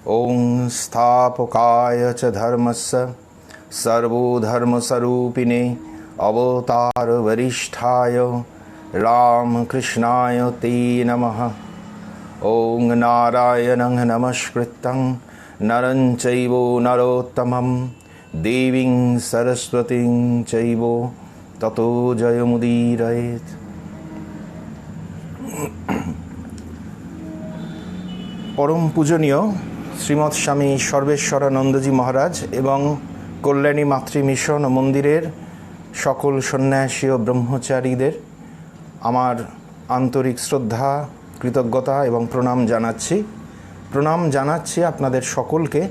ॐ स्थापकाय च धर्मस्य सर्वधर्मस्वरूपिणे अवतारवरिष्ठाय रामकृष्णाय ते नमः। ॐ नारायणं नमस्कृतं नरं चैव नरोत्तमं देवीं सरस्वतीं चैव ततो जयमुदीरयेत्। परम पूजनीय श्रीमद स्वामी सर्वेश्वरानंदजी महाराज एवं कल्याणी मातृ मिशन मंदिरेर सकल सन्यासी और ब्रह्मचारीदेर आमार आंतरिक श्रद्धा कृतज्ञता एवं प्रणाम जानाচ্ছি आपनादेर सकलके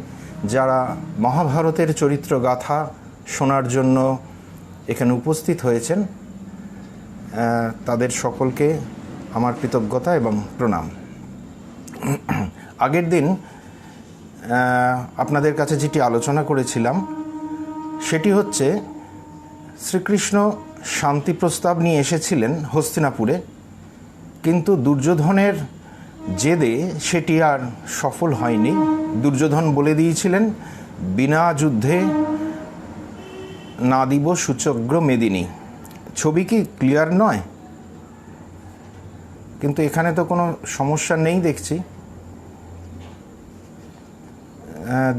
যারা মহাভারতের চরিত্র গাথা শোনার জন্য এখানে উপস্থিত হয়েছেন তাদের সকলকে আমার কৃতজ্ঞতা এবং প্রণাম। আগের দিন আপনাদের কাছে যেটি আলোচনা করেছিলাম সেটি হচ্ছে শ্রীকৃষ্ণ শান্তি প্রস্তাব নিয়ে এসেছিলেন হস্তিনাপুরে, কিন্তু দুর্যোধনের জেদে সেটি আর সফল হয়নি। দুর্যোধন বলে দিয়েছিলেন বিনা যুদ্ধে না দিব সূচগ্র মেদিনী। ছবি কি ক্লিয়ার নয়? কিন্তু এখানে তো কোনো সমস্যা নেই দেখছি।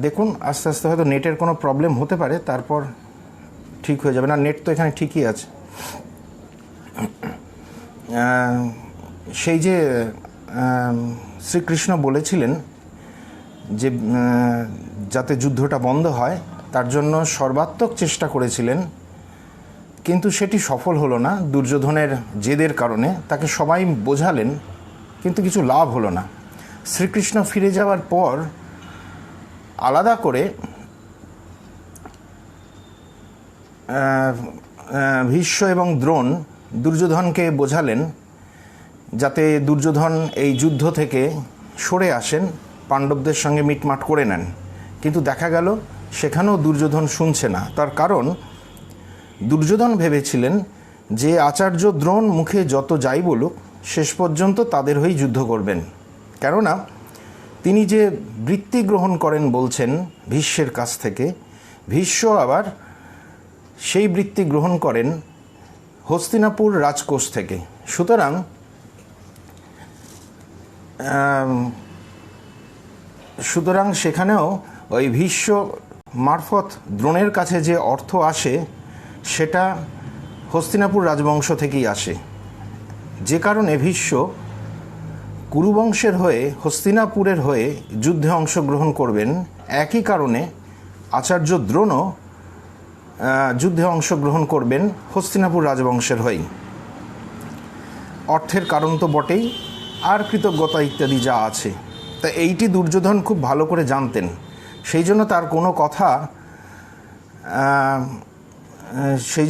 দেখুন আস্তে আস্তে হয়তো নেটের কোনো প্রবলেম হতে পারে, তারপর ঠিক হয়ে যাবে। না, নেট তো এখানে ঠিকই আছে। সেই যে শ্রীকৃষ্ণ বলেছিলেন যে যাতে যুদ্ধটা বন্ধ হয় তার জন্য সর্বাত্মক চেষ্টা করেছিলেন, কিন্তু সেটি সফল হলো না। দুর্যোধনের জেদের কারণে তাকে সবাই বোঝালেন, কিন্তু কিছু লাভ হলো না। শ্রীকৃষ্ণ ফিরে যাওয়ার পর আলাদা করে ভীষ্ম এবং দ্রোণ দুর্যোধনকে বোঝালেন যাতে দুর্যোধন এই যুদ্ধ থেকে সরে আসেন, পাণ্ডবদের সঙ্গে মিটমাট করে নেন। কিন্তু দেখা গেল সেখানেও দুর্যোধন শুনছে না। তার কারণ দুর্যোধন ভেবেছিলেন যে আচার্য দ্রোণ মুখে যত যাই বলুক শেষ পর্যন্ত তাদের হয়েই যুদ্ধ করবেন। কেননা তিনি যে বৃত্তি গ্রহণ করেন বলছেন ভীষ্মের কাছ থেকে, ভীষ্ম আবার সেই বৃত্তি গ্রহণ করেন হস্তিনাপুর রাজকোষ থেকে। সুতরাং সেখানেও ওই ভীষ্ম মারফত দ্রোণের কাছে যে অর্থ আসে সেটা হস্তিনাপুর রাজবংশ থেকেই আসে। যে কারণে ভীষ্ম কুরুবংশের হয়ে হস্তিনাপুরের হয়ে যুদ্ধে অংশগ্রহণ করবেন, একই কারণে আচার্য দ্রোণও যুদ্ধে অংশগ্রহণ করবেন হস্তিনাপুর রাজবংশের হয়েই। অর্থের কারণ তো বটেই, আর কৃতজ্ঞতা ইত্যাদি যা আছে, তা এইটি দুর্যোধন খুব ভালো করে জানতেন। সেই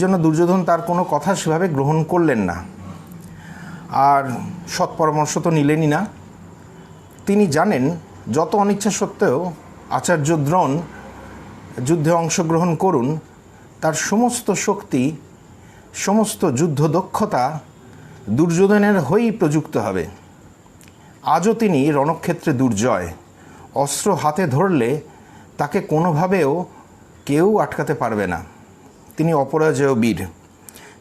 জন্য দুর্যোধন তার কোনো কথা সেভাবে গ্রহণ করলেন না, আর সৎপরামর্শ তো নিলেনই না। তিনি জানেন যত অনিচ্ছা সত্ত্বেও আচার্য দ্রোণ যুদ্ধে অংশগ্রহণ করুন, তার সমস্ত শক্তি সমস্ত যুদ্ধ দক্ষতা দুর্যোধনের হয়েই প্রযুক্ত হবে। আজও তিনি রণক্ষেত্রে দুর্জয়, অস্ত্র হাতে ধরলে তাকে কোনোভাবেও কেউ আটকাতে পারবে না, তিনি অপরাজেয় বীর।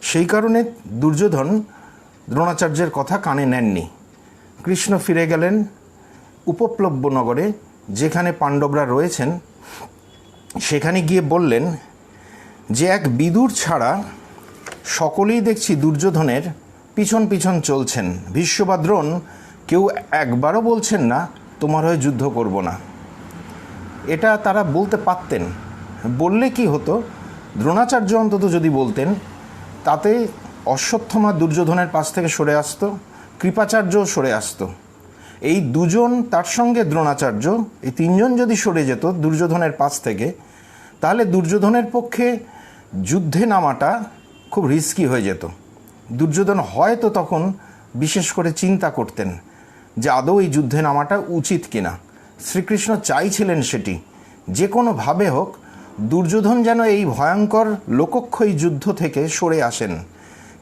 সেই কারণে দুর্যোধন দ্রোণাচার্যের কথা কানে নেননি। কৃষ্ণ ফিরে গেলেন উপপ্লব্য নগরে, যেখানে পাণ্ডবরা রয়েছেন। সেখানে গিয়ে বললেন যে এক বিদুর ছাড়া সকলেই দেখছি দুর্যোধনের পিছন পিছন চলছেন। ভীষ্ম বা দ্রোণ কেউ একবারও বলছেন না তোমার হয়ে যুদ্ধ করব না। এটা তারা বলতে পারতেন। বললে কি হতো, দ্রোণাচার্য অন্তত যদি বলতেন তাতে অশ্বত্থমা দুর্যোধনের পাশ থেকে সরে আসতো, কৃপাচার্যও সরে আসতো। এই দুজন তার সঙ্গে দ্রোণাচার্য, এই তিনজন যদি সরে যেত দুর্যোধনের পাশ থেকে, তাহলে দুর্যোধনের পক্ষে যুদ্ধে নামাটা খুব রিস্কি হয়ে যেত। দুর্যোধন হয়তো তখন বিশেষ করে চিন্তা করতেন যে আদৌ এই যুদ্ধে নামাটা উচিত কিনা। শ্রীকৃষ্ণ চাইছিলেন সেটি যে কোনোভাবে হোক দুর্যোধন যেন এই ভয়ঙ্কর লোকক্ষয়ী যুদ্ধ থেকে সরে আসেন।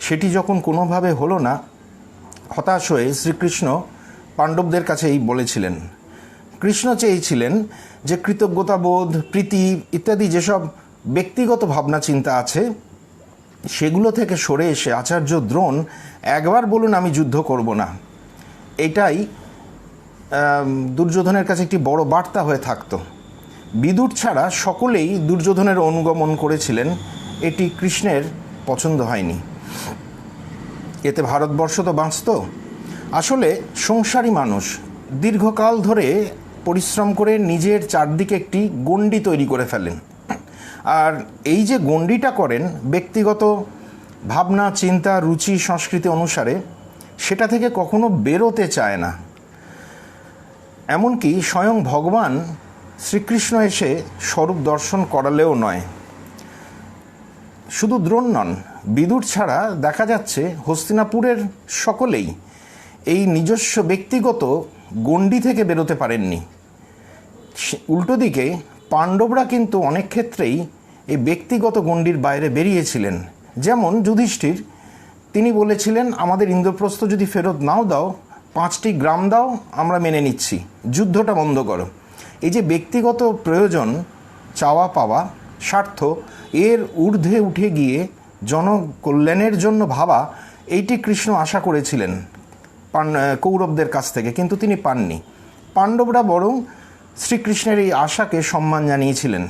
সেটি যখন কোনোভাবে হলো না, হতাশ হয়ে শ্রীকৃষ্ণ পাণ্ডবদের কাছে এই বলেছিলেন, কৃষ্ণ চেয়েছিলেন যে কৃতজ্ঞতাবোধ, প্রীতি ইত্যাদি যেসব ব্যক্তিগত ভাবনা চিন্তা আছে সেগুলো থেকে সরে এসে আচার্য দ্রোণ একবার বলুন আমি যুদ্ধ করব না। এটাই দুর্যোধনের কাছে একটি বড় বার্তা হয়ে থাকতো। বিদুর ছাড়া সকলেই দুর্যোধনের অনুগমন করেছিলেন, এটি কৃষ্ণের পছন্দ হয়নি। এতে ভারতবর্ষ তো বাঁচত। আসলে সংসারী মানুষ দীর্ঘকাল ধরে পরিশ্রম করে নিজের চারদিকে একটি গণ্ডি তৈরি করে ফেলেন, আর এই যে গণ্ডিটা করেন ব্যক্তিগত ভাবনা চিন্তা রুচি সংস্কৃতি অনুসারে, সেটা থেকে কখনো বেরোতে চায় না। এমনকি স্বয়ং ভগবান শ্রীকৃষ্ণ এসে স্বরূপ দর্শন করালেও নয়। শুধু দ্রোণ নন, বিদুর ছাড়া দেখা যাচ্ছে হস্তিনাপুরের সকলেই এই নিজস্ব ব্যক্তিগত গণ্ডি থেকে বেরোতে পারেননি। উল্টো দিকে পাণ্ডবরা কিন্তু অনেক ক্ষেত্রেই এই ব্যক্তিগত গণ্ডির বাইরে বেরিয়েছিলেন। যেমন যুধিষ্ঠির, তিনি বলেছিলেন আমাদের ইন্দ্রপ্রস্থ যদি ফেরত নাও দাও, 5টি গ্রাম দাও, আমরা মেনে নিচ্ছি, যুদ্ধটা বন্ধ করো। এই যে ব্যক্তিগত প্রয়োজন, চাওয়া পাওয়া, স্বার্থ, এর ঊর্ধ্বে উঠে গিয়ে জনকল্যাণের জন্য ভাবা, এইটি কৃষ্ণ আশা করেছিলেন কৌরবদের কাছ থেকে, কিন্তু তিনি পাননি। পাণ্ডবরা বরং শ্রীকৃষ্ণের এই আশাকে সম্মান জানিয়েছিলেন,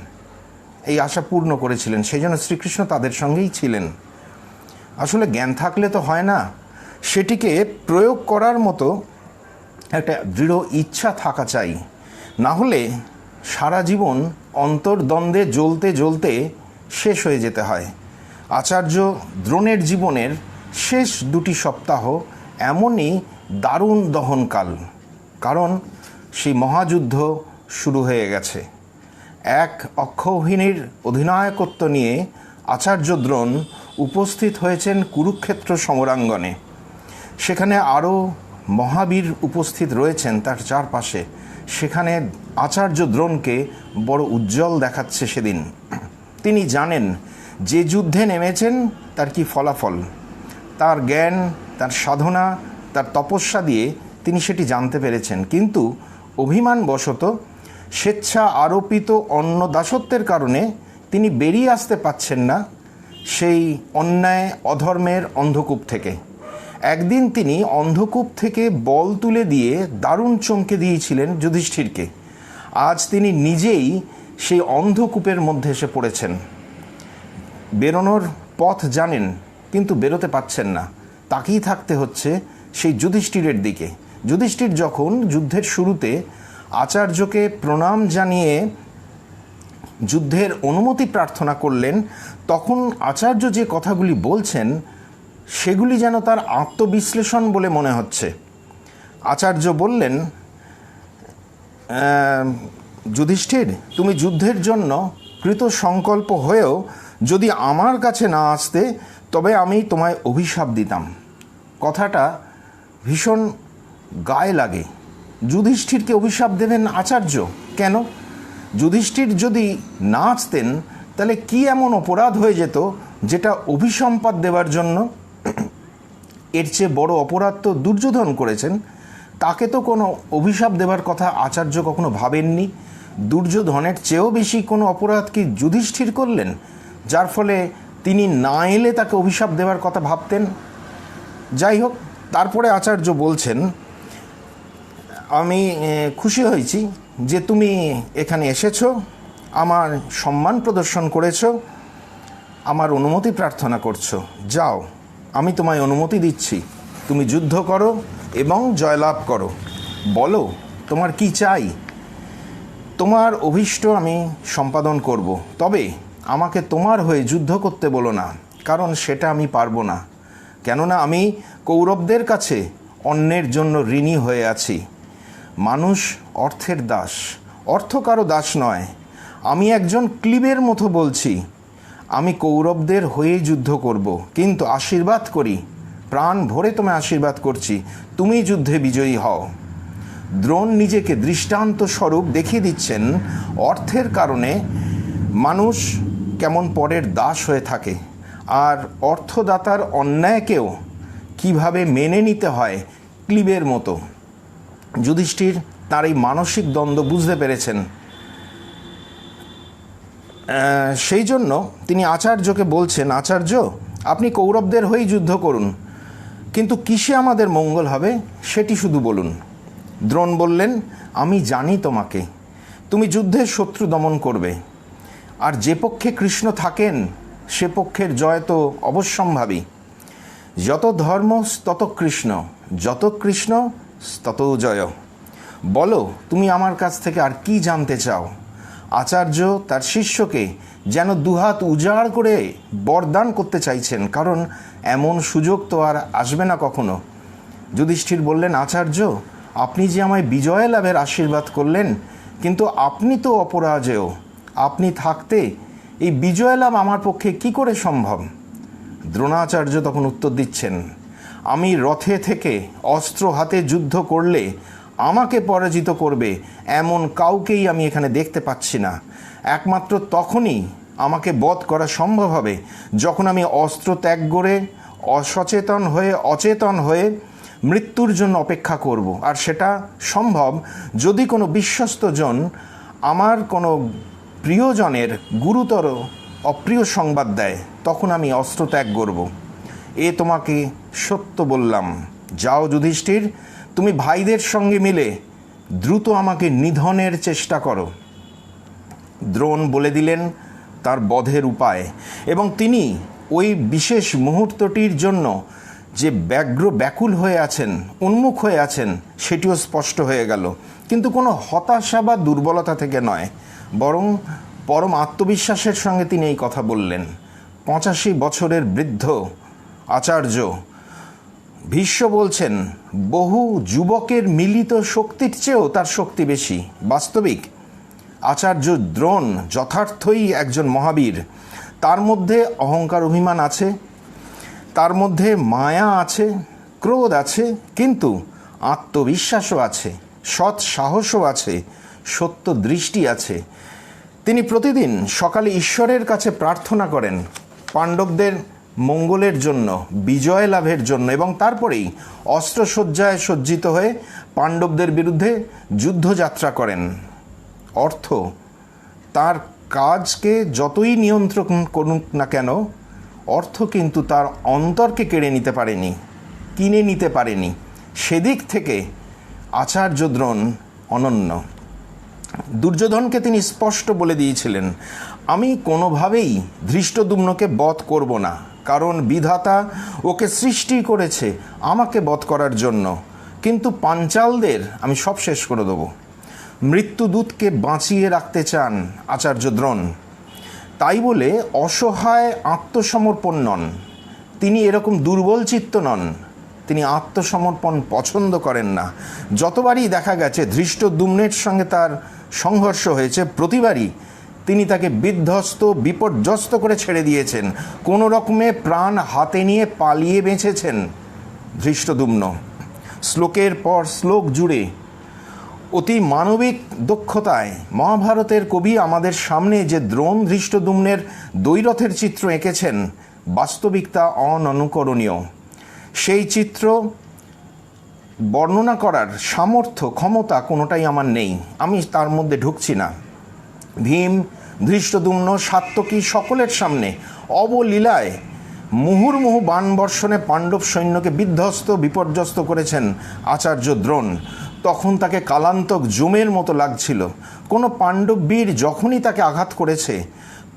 এই আশা পূর্ণ করেছিলেন, সেই জন্য শ্রীকৃষ্ণ তাদের সঙ্গেই ছিলেন। আসলে জ্ঞান থাকলে তো হয় না, সেটিকে প্রয়োগ করার মতো একটা দৃঢ় ইচ্ছা থাকা চাই। না হলে সারা জীবন অন্তর্দ্বন্দ্বে জ্বলতে জ্বলতে শেষ হয়ে যেতে হয়। আচার্য দ্রোণের জীবনের শেষ 2টি সপ্তাহ এমনই দারুণ দহনকাল, কারণ সেই মহাযুদ্ধ শুরু হয়ে গেছে। এক অক্ষৌহিনীর অধিনায়কত্ব নিয়ে আচার্য দ্রোণ উপস্থিত হয়েছেন কুরুক্ষেত্র সমরাঙ্গনে। সেখানে আরও মহাবীর উপস্থিত রয়েছেন তার চারপাশে। সেখানে আচার্য দ্রোণকে বড় উজ্জ্বল দেখাচ্ছে সেদিন। তিনি জানেন যে যুদ্ধে নেমেছেন তার কি ফলাফল। তার জ্ঞান, তার সাধনা, তার তপস্যা দিয়ে তিনি সেটি জানতে পেরেছেন, কিন্তু অভিমানবশত স্বেচ্ছা আরোপিত অন্য দাসত্বের কারণে তিনি বেরিয়ে আসতে পাচ্ছেন না সেই অন্যায় অধর্মের অন্ধকূপ থেকে। একদিন তিনি অন্ধকূপ থেকে বল তুলে দিয়ে দারুণ চমকে দিয়েছিলেন যুধিষ্ঠিরকে। আজ তিনি নিজেই সেই অন্ধকূপের মধ্যে এসে পড়েছেন। বেরোনোর পথ জানেন, কিন্তু বেরোতে পাচ্ছেন না। তাকিয়ে থাকতে হচ্ছে সেই যুধিষ্ঠিরের দিকে। যুধিষ্ঠির যখন যুদ্ধের শুরুতে আচার্যকে প্রণাম জানিয়ে যুদ্ধের অনুমতি প্রার্থনা করলেন, তখন আচার্য যে কথাগুলি বলছেন সেগুলি যেন তার আত্মবিশ্লেষণ বলে মনে হচ্ছে। আচার্য বললেন, যুধিষ্ঠির, তুমি যুদ্ধের জন্য কৃত সংকল্প হয়েও যদি আমার কাছে না আসতে, তবে আমি তোমায় অভিশাপ দিতাম। কথাটা ভীষণ গায়ে লাগে। যুধিষ্ঠিরকে অভিশাপ দেবেন আচার্য? কেন? যুধিষ্ঠির যদি না আসতেন তাহলে কি এমন অপরাধ হয়ে যেত যেটা অভিসম্পাদ দেওয়ার জন্য? এর চেয়ে বড় অপরাধ তো দুর্যোধন করেছেন, তাকে তো কোনো অভিশাপ দেওয়ার কথা আচার্য কখনো ভাবেননি। দুর্যোধনের চেয়েও বেশি কোনো অপরাধ কি যুধিষ্ঠির করলেন, যার ফলে তিনি না এলে তাকে অভিশাপ দেওয়ার কথা ভাবতেন? যাই হোক, তারপরে আচার্য বলছেন, আমি খুশি হয়েছি যে তুমি এখানে এসেছো, আমার সম্মান প্রদর্শন করেছো, আমার অনুমতি প্রার্থনা করছো। যাও, আমি তোমায় অনুমতি দিচ্ছি, তুমি যুদ্ধ করো এবং জয়লাভ করো। বলো তোমার কি চাই, তোমার অভীষ্ট আমি সম্পাদন করব। তবে আমাকে তোমার হয়ে যুদ্ধ করতে বলো না, কারণ সেটা আমি পারবো না। কেননা আমি কৌরবদের কাছে অন্যের জন্য ঋণী হয়ে আছি। মানুষ অর্থের দাস, অর্থ কারো দাস নয়। আমি একজন ক্লিবের মতো বলছি, আমি কৌরবদের হয়ে যুদ্ধ করব, কিন্তু আশীর্বাদ করি, প্রাণ ভরে তোমায় আশীর্বাদ করছি, তুমি যুদ্ধে বিজয়ী হও। দ্রোণ নিজেকে দৃষ্টান্ত স্বরূপ দেখিয়ে দিচ্ছেন অর্থের কারণে মানুষ কেমন পরের দাস হয়ে থাকে, আর অর্থদাতার অন্যায়কেও কিভাবে মেনে নিতে হয় ক্লিবের মতো। যুধিষ্ঠির তার এই মানসিক দ্বন্দ্ব বুঝতে পেরেছেন। সেই জন্য তিনি আচার্যকে বলছেন, আচার্য, আপনি কৌরবদের হয়েই যুদ্ধ করুন, কিন্তু কিসে আমাদের মঙ্গল হবে সেটি শুধু বলুন। দ্রোণ বললেন, আমি জানি তোমাকে, তুমি যুদ্ধের শত্রু দমন করবে, আর যে পক্ষে কৃষ্ণ থাকেন সে পক্ষের জয় তো অবশ্যম্ভাবী। যত ধর্ম তত কৃষ্ণ, যত কৃষ্ণ তত জয়। বলো তুমি আমার কাছ থেকে আর কি জানতে চাও? আচার্য তার শিষ্যকে যেন দুহাত উজাড় করে বরদান করতে চাইছেন, কারণ এমন সুযোগ তো আর আসবে না কখনো। যুধিষ্ঠির বললেন, আচার্য, আপনি যে আমায় বিজয় লাভের আশীর্বাদ করলেন, কিন্তু আপনি তো অপরাজেয়। আপনি থাকতে এই বিজয় লাভ আমার পক্ষে কি করে সম্ভব? দ্রোণাচার্য তখন উত্তর দিচ্ছেন, আমি রথে থেকে অস্ত্র হাতে যুদ্ধ করলে আমাকে পরাজিত করবে এমন কাউকেই আমি এখানে দেখতে পাচ্ছি না। একমাত্র তখনই আমাকে বধ করা সম্ভব হবে যখন আমি অস্ত্র ত্যাগ করে অচেতন হয়ে মৃত্যুর জন্য অপেক্ষা করব। আর সেটা সম্ভব যদি কোনো বিশ্বস্ত জন আমার কোনো প্রিয়জনের গুরুতর অপ্রিয় সংবাদ দেয়, তখন আমি অস্ত্র ত্যাগ করব। এ তোমাকে সত্য বললাম। যাও যুধিষ্ঠির, তুমি ভাইদের সঙ্গে মিলে দ্রুত আমাকে নিধনের চেষ্টা করো। দ্রোণ বলে দিলেন তার বধের উপায়, এবং তিনি ওই বিশেষ মুহূর্তটির জন্য যে ব্যাকুল হয়ে আছেন, উন্মুখ হয়ে আছেন, সেটিও স্পষ্ট হয়ে গেল। কিন্তু কোনো হতাশা বা দুর্বলতা থেকে নয়, বরং পরম আত্মবিশ্বাসের সঙ্গে তিনি এই কথা বললেন। 85 বছরের বৃদ্ধ আচার্য ভীষ্ম বলছেন, বহু যুবকের মিলিত শক্তির চেয়েও তার শক্তি বেশি। বাস্তবিক আচার্য দ্রোণ যথার্থই একজন মহাবীর। তার মধ্যে অহংকার অভিমান আছে, তার মধ্যে মায়া আছে, ক্রোধ আছে, কিন্তু আত্মবিশ্বাসও আছে, সৎ সাহসও আছে, সত্য দৃষ্টি আছে। তিনি প্রতিদিন সকালে ঈশ্বরের কাছে প্রার্থনা করেন পাণ্ডবদের মঙ্গলের জন্য, বিজয় লাভের জন্য, এবং তারপরেই অস্ত্রসজ্জায় সজ্জিত হয়ে পাণ্ডবদের বিরুদ্ধে যুদ্ধযাত্রা করেন। অর্থ, তার কাজকে যতই নিয়ন্ত্রণ করুক না কেন, অর্থ কিন্তু তার অন্তরকে কেড়ে নিতে পারেনি, কিনে নিতে পারেনি। সেদিক থেকে আচার্য দ্রোণ অনন্য। দুর্যোধনকে তিনি স্পষ্ট বলে দিয়েছিলেন, আমি কোনোভাবেই ধৃষ্টদ্যুম্নকে বধ করব না, কারণ বিধাতা ওকে সৃষ্টি করেছে আমাকে বধ করার জন্য, কিন্তু পাঞ্চালদের আমি সব শেষ করে দেব। মৃত্যুদূতকে বাঁচিয়ে রাখতে চান আচার্য দ্রোণ, তাই বলে অসহায় আত্মসমর্পণ নন। তিনি এরকম দুর্বল চিত্ত নন, তিনি আত্মসমর্পণ পছন্দ করেন না। যতবারই দেখা গেছে ধৃষ্টদ্যুম্নের সঙ্গে তার সংঘর্ষ হয়েছে, প্রতিবারই তিনি তাকে বিধ্বস্ত বিপর্যস্ত করে ছেড়ে দিয়েছেন। কোনো রকমে প্রাণ হাতে নিয়ে পালিয়ে বেঁচেছেন ধৃষ্টদ্যুম্ন। শ্লোকের পর শ্লোক জুড়ে অতি মানবিক দক্ষতায় মহাভারতের কবি আমাদের সামনে যে দ্রোণ ধৃষ্টদ্যুম্নের দ্বৈরথের চিত্র এঁকেছেন, বাস্তবিক তা অননুকরণীয়। সেই চিত্র বর্ণনা করার সামর্থ্য, ক্ষমতা কোনোটাই আমার নেই, আমি তার মধ্যে ঢুকছি না। ভীম, ধৃষ্টদ্যুম্ন, সাত্যকী সকলের সামনে অবলীলায় মুহুর্মুহু বাণবর্ষণে পাণ্ডব সৈন্যকে বিধ্বস্ত বিপর্যস্ত করেছেন আচার্য দ্রোণ। তখন তাকে কালান্তক জমের মতো লাগছিল। কোনো পাণ্ডব বীর যখনই তাকে আঘাত করেছে,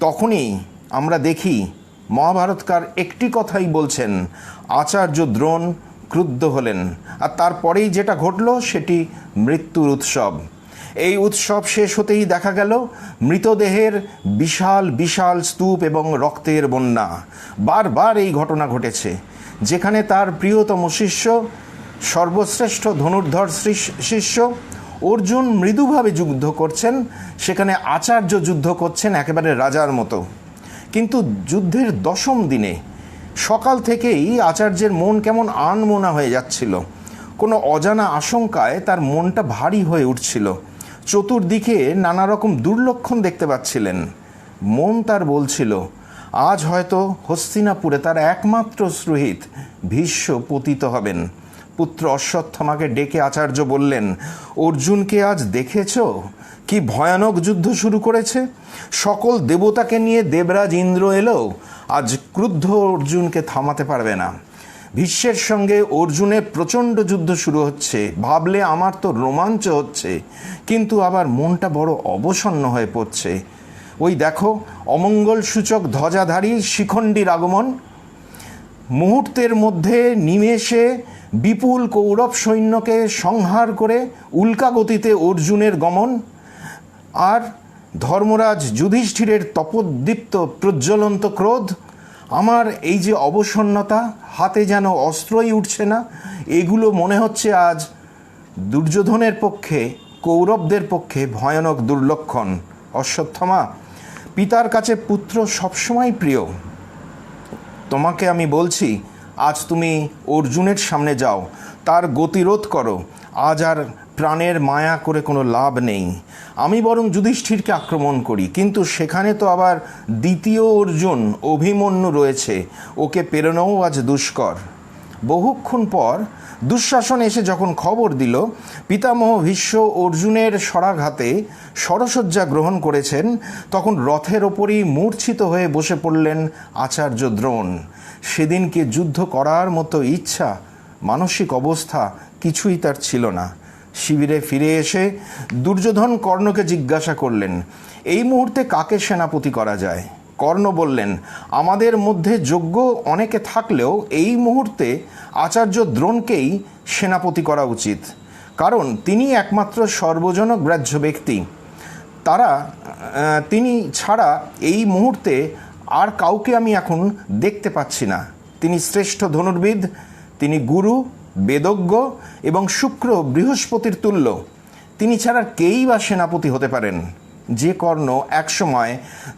তখনই আমরা দেখি মহাভারতকার একটি কথাই বলছেন, আচার্য দ্রোণ ক্রুদ্ধ হলেন। আর তারপরেই যেটা ঘটল সেটি মৃত্যুর উৎসব। এই উৎসব শেষ হতেই দেখা গেল মৃতদেহের বিশাল বিশাল স্তূপ এবং রক্তের বন্যা। বারবার এই ঘটনা ঘটেছে। যেখানে তার প্রিয়তম শিষ্য, সর্বশ্রেষ্ঠ ধনুর্ধর শিষ্য অর্জুন মৃদুভাবে যুদ্ধ করছেন, সেখানে আচার্য যুদ্ধ করছেন একেবারে রাজার মতো। কিন্তু যুদ্ধের 10ম দিনে সকাল থেকেই আচার্যের মন কেমন আনমনা হয়ে যাচ্ছিল। কোনো অজানা আশঙ্কায় তার মনটা ভারী হয়ে উঠছিল। চতুর্দিকে নানা রকম দুর্লক্ষণ দেখতে পাচ্ছিলেন। মন তার বলছিল, আজ হয়তো হস্তিনাপুরে তার একমাত্র সুহৃদ ভীষ্ম পতিত হবেন। পুত্র অশ্বত্থামাকে ডেকে আচার্য বললেন, অর্জুনকে আজ দেখেছ কি ভয়ানক যুদ্ধ শুরু করেছে? সকল দেবতাকে নিয়ে দেবরাজ ইন্দ্র এলো, আজ ক্রুদ্ধ অর্জুনকে থামাতে পারবে না। ভীষ্মের সঙ্গে অর্জুনের প্রচণ্ড যুদ্ধ শুরু হচ্ছে, ভাবলে আমার তো রোমাঞ্চ হচ্ছে, কিন্তু আবার মনটা বড় অবসন্ন হয়ে পড়ছে। ওই দেখো অমঙ্গল সূচক ধ্বজাধারী শিখণ্ডীর আগমন, মুহূর্তের মধ্যে নিমেষে বিপুল কৌরব সৈন্যকে সংহার করে উল্কা গতিতে অর্জুনের গমন, আর ধর্মরাজ যুধিষ্ঠিরের তপোদ্দীপ্ত প্রজ্বলন্ত ক্রোধ। আমার এই যে অবসন্নতা, হাতে যেন অস্ত্রই উঠছে না, এগুলো মনে হচ্ছে আজ দুর্যোধনের পক্ষে, কৌরবদের পক্ষে ভয়ানক দুর্লক্ষণ। অশ্বত্থামা, পিতার কাছে পুত্র সবসময় প্রিয়। তোমাকে আমি বলছি, আজ তুমি অর্জুনের সামনে যাও, তার গতিরোধ করো। আজ আর প্রাণের মায়া করে কোনো লাভ নেই। আমি বরং যুধিষ্ঠিরকে আক্রমণ করি, কিন্তু সেখানে তো আবার দ্বিতীয় অর্জুন অভিমন্যু রয়েছে, ওকে পেরোনোও আজ দুষ্কর। বহুক্ষণ পর দুঃশাসন এসে যখন খবর দিল পিতামহ ভীষ্ম অর্জুনের শরাঘাতে শরশয্যা গ্রহণ করেছেন, তখন রথের ওপরই মূর্ছিত হয়ে বসে পড়লেন আচার্য দ্রোণ। সেদিনকে যুদ্ধ করার মতো ইচ্ছা, মানসিক অবস্থা কিছুই তার ছিল না। শিবিরে ফিরে এসে দুর্যোধন কর্ণকে জিজ্ঞাসা করলেন, এই মুহূর্তে কাকে সেনাপতি করা যায়? কর্ণ বললেন, আমাদের মধ্যে যোগ্য অনেকে থাকলেও এই মুহূর্তে আচার্য দ্রোণকেই সেনাপতি করা উচিত, কারণ তিনি একমাত্র সর্বজনগ্রাহ্য ব্যক্তি। তিনি ছাড়া এই মুহূর্তে আর কাউকে আমি এখন দেখতে পাচ্ছি না। তিনি শ্রেষ্ঠ ধনুর্বিদ, তিনি গুরু, বেদজ্ঞ এবং শুক্র বৃহস্পতির তুল্য। তিনি ছাড়া কেই বা সেনাপতি হতে পারেন? যে কর্ণ একসময়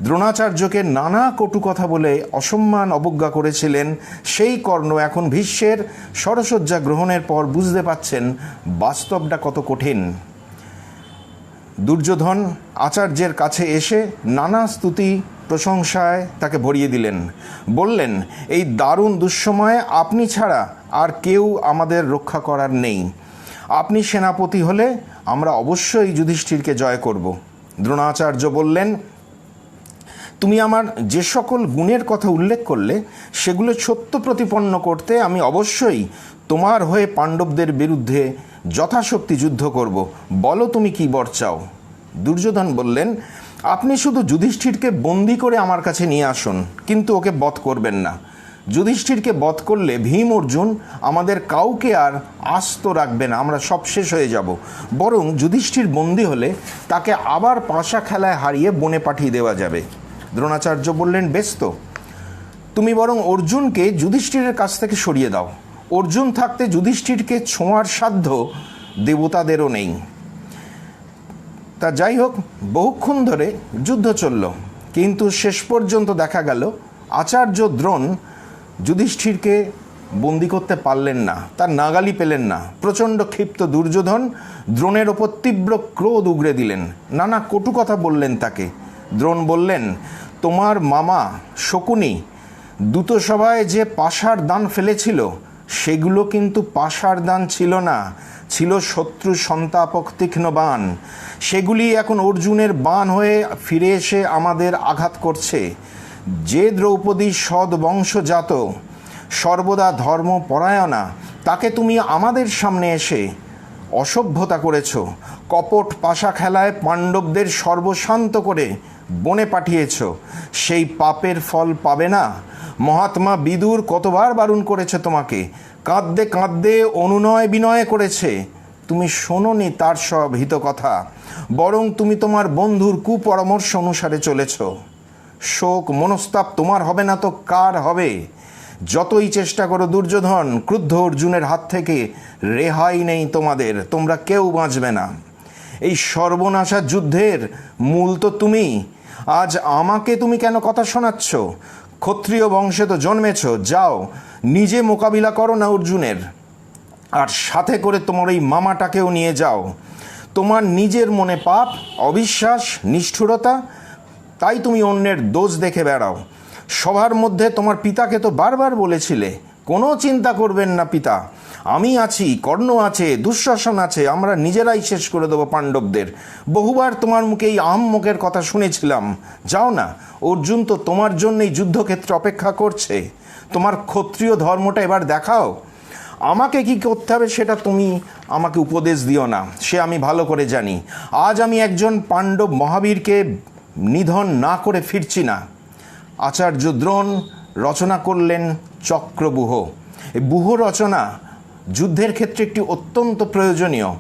দ্রোণাচার্যকে নানা কটু কথা বলে অসম্মান অবজ্ঞা করেছিলেন, সেই কর্ণ এখন ভীষ্মের শরশয্যা গ্রহণের পর বুঝতে পাচ্ছেন বাস্তবটা কত কঠিন। দুর্যোধন আচার্যের কাছে এসে নানা স্তুতি প্রশংসায় তাকে ভরিয়ে দিলেন। বললেন, এই দারুণ দুঃসময়ে আপনি ছাড়া আর কেউ আমাদের রক্ষা করার নেই। আপনি সেনাপতি হলে আমরা অবশ্যই যুধিষ্ঠিরকে জয় করব। দ্রোণাচার্য বললেন, তুমি আমার যে সকল গুণের কথা উল্লেখ করলে সেগুলো সত্য প্রতিপন্ন করতে আমি অবশ্যই তোমার হয়ে পাণ্ডবদের বিরুদ্ধে যথাশক্তি যুদ্ধ করব। বলো তুমি কি বর চাও? দুর্যোধন বললেন, আপনি শুধু যুধিষ্ঠিরকে বন্দি করে আমার কাছে নিয়ে আসুন, কিন্তু ওকে বধ করবেন না। যুধিষ্ঠিরকে বধ করলে ভীম অর্জুন আমাদের কাউকে আর আস্ত রাখবে না, আমরা সব শেষ হয়ে যাব। বরং যুধিষ্ঠির বন্দি হলে তাকে আবার পাশা খেলায় হারিয়ে বনে পাঠিয়ে দেওয়া যাবে। দ্রোণাচার্য বললেন, বেশ তো, তুমি বরং অর্জুনকে যুধিষ্ঠিরের কাছ থেকে সরিয়ে দাও। অর্জুন থাকতে যুধিষ্ঠিরকে ছোঁয়ার সাধ্য দেবতাদেরও নেই। তা যাই হোক, বহুক্ষণ ধরে যুদ্ধ চলল, কিন্তু শেষ পর্যন্ত দেখা গেল আচার্য দ্রোণ যুধিষ্ঠিরকে বন্দি করতে পারলেন না, তার নাগালি পেলেন না। প্রচণ্ড ক্ষিপ্ত দুর্যোধন দ্রোণের ওপর তীব্র ক্রোধ উগরে দিলেন, নানা কটু কথা বললেন তাকে। দ্রোণ বললেন, তোমার মামা শকুনি দূতসভায় যে পাশার দান ফেলেছিল, সেগুলো কিন্তু পাশার দান ছিল না, ছিল শত্রু সন্তাপক তীক্ষ্ণ বাণ। সেগুলি এখন অর্জুনের বাণ হয়ে ফিরে এসে আমাদের আঘাত করছে। যে দ্রৌপদী সদ্বংশজাত, সর্বদা ধর্মপরায়ণা, তাকে তুমি আমাদের সামনে এসে অসভ্যতা করেছ। কপট পাশা খেলায় পাণ্ডবদের সর্বশান্ত করে বনে পাঠিয়েছ। সেই পাপের ফল পাবে না? মহাত্মা বিদুর কতবার বারণ করেছে তোমাকে, কাঁদতে কাঁদতে অনুনয় বিনয় করেছে, তুমি শোনোনি তার সব হিত কথা, বরং তুমি তোমার বন্ধুর কুপরামর্শ অনুসারে চলেছ। শোক মনস্তাপ তোমার হবে না তো কার হবে? যতই চেষ্টা করো দুর্যোধন, ক্রুদ্ধ অর্জুনের হাত থেকে রেহাই নেই তোমাদের, তোমরা কেউ বাঁচবে না। এই সর্বনাশা যুদ্ধের মূল তো তুমি। আজ আমাকে তুমি কেন কথা শোনাচ্ছ? ক্ষত্রিয় বংশে তো জন্মেছ, যাও নিজে মোকাবিলা করো না অর্জুনের, আর সাথে করে তোমার এই মামাটাকেও নিয়ে যাও। তোমার নিজের মনে পাপ, অবিশ্বাস, নিষ্ঠুরতা, তাই তুমি অন্যের দোষ দেখে বেড়াও। সবার মধ্যে তোমার পিতাকে তো বারবার বলেছিলে, কোনো চিন্তা করবেন না পিতা, আমি আছি, কর্ণ আছে, দুঃশাসন আছে, আমরা নিজেরাই শেষ করে দেবো পাণ্ডবদের। বহুবার তোমার মুখে এই আহম্মকের কথা শুনেছিলাম। যাও না, অর্জুন তো তোমার জন্যই যুদ্ধক্ষেত্রে অপেক্ষা করছে। তোমার ক্ষত্রিয় ধর্মটা এবার দেখাও। আমাকে কি করতে হবে সেটা তুমি আমাকে উপদেশ দিও না, সে আমি ভালো করে জানি। আজ আমি একজন পাণ্ডব মহাবীরকে নিধন না করে ফিরছি না। আচার্য দ্রোণ রচনা করলেন চক্রব্যূহ। এই ব্যূহ রচনা যুদ্ধের ক্ষেত্রে একটি অত্যন্ত প্রয়োজনীয়।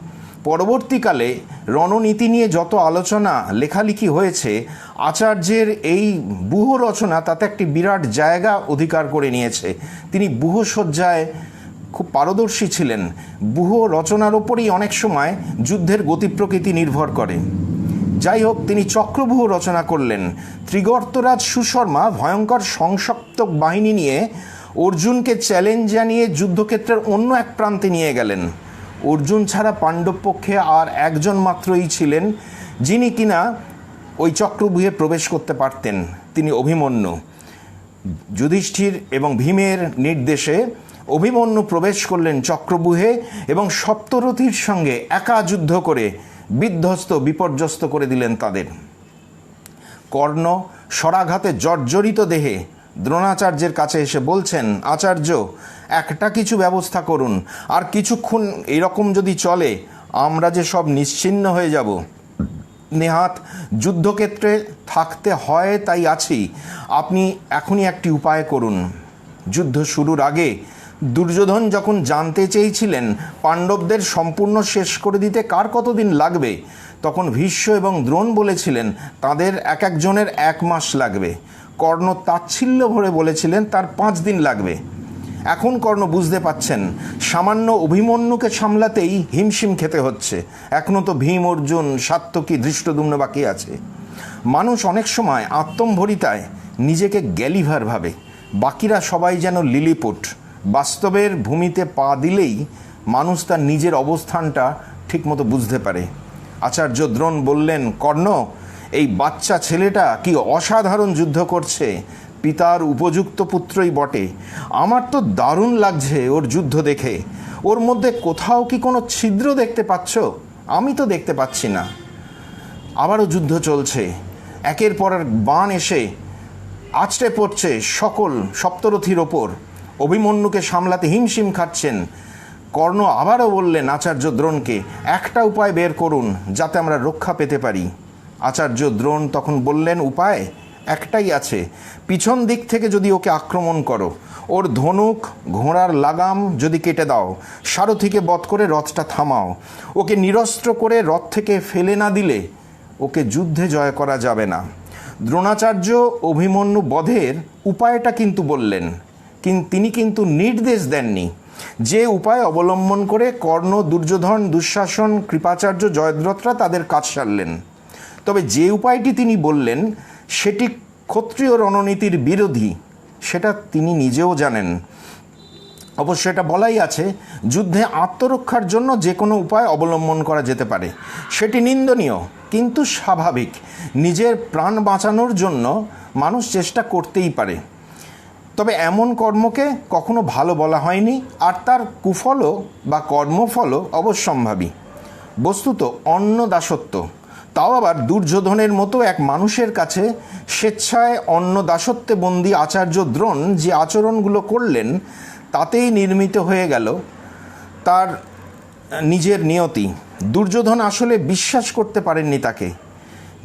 পরবর্তীকালে রণনীতি নিয়ে যত আলোচনা লেখালেখি হয়েছে, আচার্যের এই ব্যূহ রচনা তাতে একটি বিরাট জায়গা অধিকার করে নিয়েছে। তিনি ব্যূহসজ্জায় খুব পারদর্শী ছিলেন। ব্যূহ রচনার ওপরেই অনেক সময় যুদ্ধের গতি প্রকৃতি নির্ভর করে। যাই হোক, তিনি চক্রব্যূহ রচনা করলেন। ত্রিগর্তরাজ সুশর্মা ভয়ঙ্কর সংসপ্তক বাহিনী নিয়ে অর্জুনকে চ্যালেঞ্জ জানিয়ে যুদ্ধক্ষেত্রের অন্য এক প্রান্তে নিয়ে গেলেন। অর্জুন ছাড়া পাণ্ডব পক্ষে আর একজন মাত্রই ছিলেন যিনি কিনা ওই চক্রব্যূহে প্রবেশ করতে পারতেন, তিনি অভিমন্যু। যুধিষ্ঠির এবং ভীমের নির্দেশে অভিমন্যু প্রবেশ করলেন চক্রব্যূহে এবং সপ্তরথীর সঙ্গে একা যুদ্ধ করে বিধ্বস্ত বিপর্যস্ত করে দিলেন তাদের। কর্ণ স্বরাঘাতে জর্জরিত দেহে দ্রোণাচার্যের কাছে এসে বলছেন, আচার্য, একটা কিছু ব্যবস্থা করুন, আর কিছুক্ষণ এরকম যদি চলে আমরা যে সব নিশ্চিহ্ন হয়ে যাব। নেহাত যুদ্ধক্ষেত্রে থাকতে হয় তাই আছি, আপনি এখনই একটি উপায় করুন। যুদ্ধ শুরুর আগে দুর্যোধন যখন জানতে চেয়েছিলেন পাণ্ডবদের সম্পূর্ণ শেষ করে দিতে কার কতদিন লাগবে, তখন ভীষ্ম এবং দ্রোণ বলেছিলেন তাদের এক একজনের 1 মাস লাগবে। কর্ণ তাচ্ছিল্য ভরে বলেছিলেন তার 5 দিন লাগবে। এখন কর্ণ বুঝতে পাচ্ছেন সামান্য অভিমন্যুকে সামলাতেই হিমশিম খেতে হচ্ছে। এখনও তো ভীম, অর্জুন, সাত্যকী, ধৃষ্টদ্যুম্ন বাকি আছে। মানুষ অনেক সময় আত্মম্ভরিতায় নিজেকে গ্যালিভার ভাবে, বাকিরা সবাই যেন লিলিপুট। বাস্তবের ভূমিতে পা দিলেই মানুষ তার নিজের অবস্থানটা ঠিকমতো বুঝতে পারে। আচার্য দ্রোণ বললেন, কর্ণ, এই বাচ্চা ছেলেটা কি অসাধারণ যুদ্ধ করছে, পিতার উপযুক্ত পুত্রই বটে। আমার তো দারুণ লাগছে ওর যুদ্ধ দেখে। ওর মধ্যে কোথাও কি কোনো ছিদ্র দেখতে পাচ্ছ? আমি তো দেখতে পাচ্ছি না। আবারও যুদ্ধ চলছে। একের পর এক বাণ এসে আছড়ে পড়ছে সকল সপ্তরথীর ওপর। অভিমন্যুকে সামলাতে হিমশিম খাচ্ছেন। কর্ণ আবারও বললেন আচার্য দ্রোণকে, একটা উপায় বের করুন যাতে আমরা রক্ষা পেতে পারি। আচার্য দ্রোণ তখন বললেন, উপায় একটাই আছে, পিছন দিক থেকে যদি ওকে আক্রমণ করো, ওর ধনুক ঘোড়ার লাগাম যদি কেটে দাও, সারথীকে বধ করে রথটা থামাও, ওকে নিরস্ত্র করে রথ থেকে ফেলে না দিলে ওকে যুদ্ধে জয় করা যাবে না। দ্রোণাচার্য অভিমন্যু বধের উপায়টা কিন্তু বললেন, তিনি কিন্তু নির্দেশ দেননি যে উপায় অবলম্বন করে কর্ণ, দুর্যোধন, দুঃশাসন, কৃপাচার্য, জয়দ্রথরা তাদের কাজ সারলেন। তবে যে উপায়টি তিনি বললেন সেটি ক্ষত্রিয় রণনীতির বিরোধী, সেটা তিনি নিজেও জানেন। অবশ্য এটা বলাই আছে, যুদ্ধে আত্মরক্ষার জন্য যে কোনো উপায় অবলম্বন করা যেতে পারে। সেটি নিন্দনীয় কিন্তু স্বাভাবিক। নিজের প্রাণ বাঁচানোর জন্য মানুষ চেষ্টা করতেই পারে, তবে এমন কর্মকে কখনো ভালো বলা হয়নি, আর তার কুফলও বা কর্মফলও অবশ্যম্ভাবী। বস্তুত অন্ন দাসত্ব, তাও আবার দুর্যোধনের মতো এক মানুষের কাছে স্বেচ্ছায় অন্ন দাসত্বে বন্দী আচার্য দ্রোণ যে আচরণগুলো করলেন তাতেই নির্মিত হয়ে গেল তার নিজের নিয়তি। দুর্যোধন আসলে বিশ্বাস করতে পারেননি তাকে।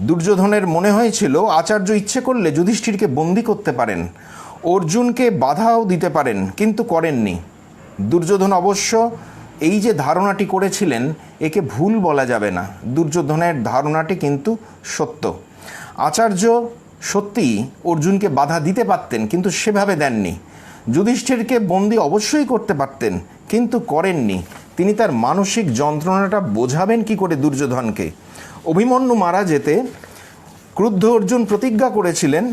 দুর্যোধনের মনে হয়েছিল আচার্য ইচ্ছে করলে যুধিষ্ঠিরকে বন্দী করতে পারেন, অর্জুনকে বাধাও দিতে পারেন, কিন্তু করেননি। দুর্যোধন অবশ্য এই যে ধারণাটি করেছিলেন একে ভুল বলা যাবে না। দুর্যোধনের ধারণাটি কিন্তু সত্য। আচার্য সত্যিই অর্জুনকে বাধা দিতে পারতেন, কিন্তু সেভাবে দেননি। যুধিষ্ঠিরকে বন্দী অবশ্যই করতে পারতেন, কিন্তু করেননি। তিনি তার মানসিক যন্ত্রণাটা বোঝাবেন কি করে দুর্যোধনকে? অভিমন্যু মারা যেতে ক্রুদ্ধ অর্জুন প্রতিজ্ঞা করেছিলেন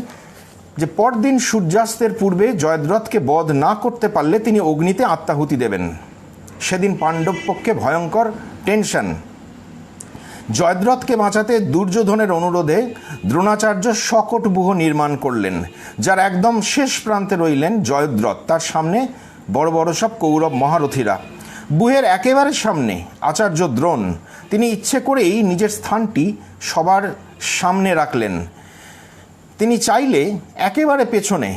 যে পরদিন সূর্যাস্তের পূর্বে জয়দ্রথকে বধ না করতে পারলে তিনি অগ্নিতে আত্মাহুতি দেবেন। সেদিন পাণ্ডব পক্ষে ভয়ঙ্কর টেনশন। জয়দ্রথকে বাঁচাতে দুর্যোধনের অনুরোধে দ্রোণাচার্য সকট ব্যূহ নির্মাণ করলেন, যার একদম শেষ প্রান্তে রইলেন জয়দ্রথ, তার সামনে বড় বড় সব কৌরব মহারথীরা। বুহের একেবারে সামনে আচার্য দ্রোণ, তিনি ইচ্ছে করেই নিজের স্থানটি সবার সামনে রাখলেন। তিনি চাইলে একেবারে পেছনে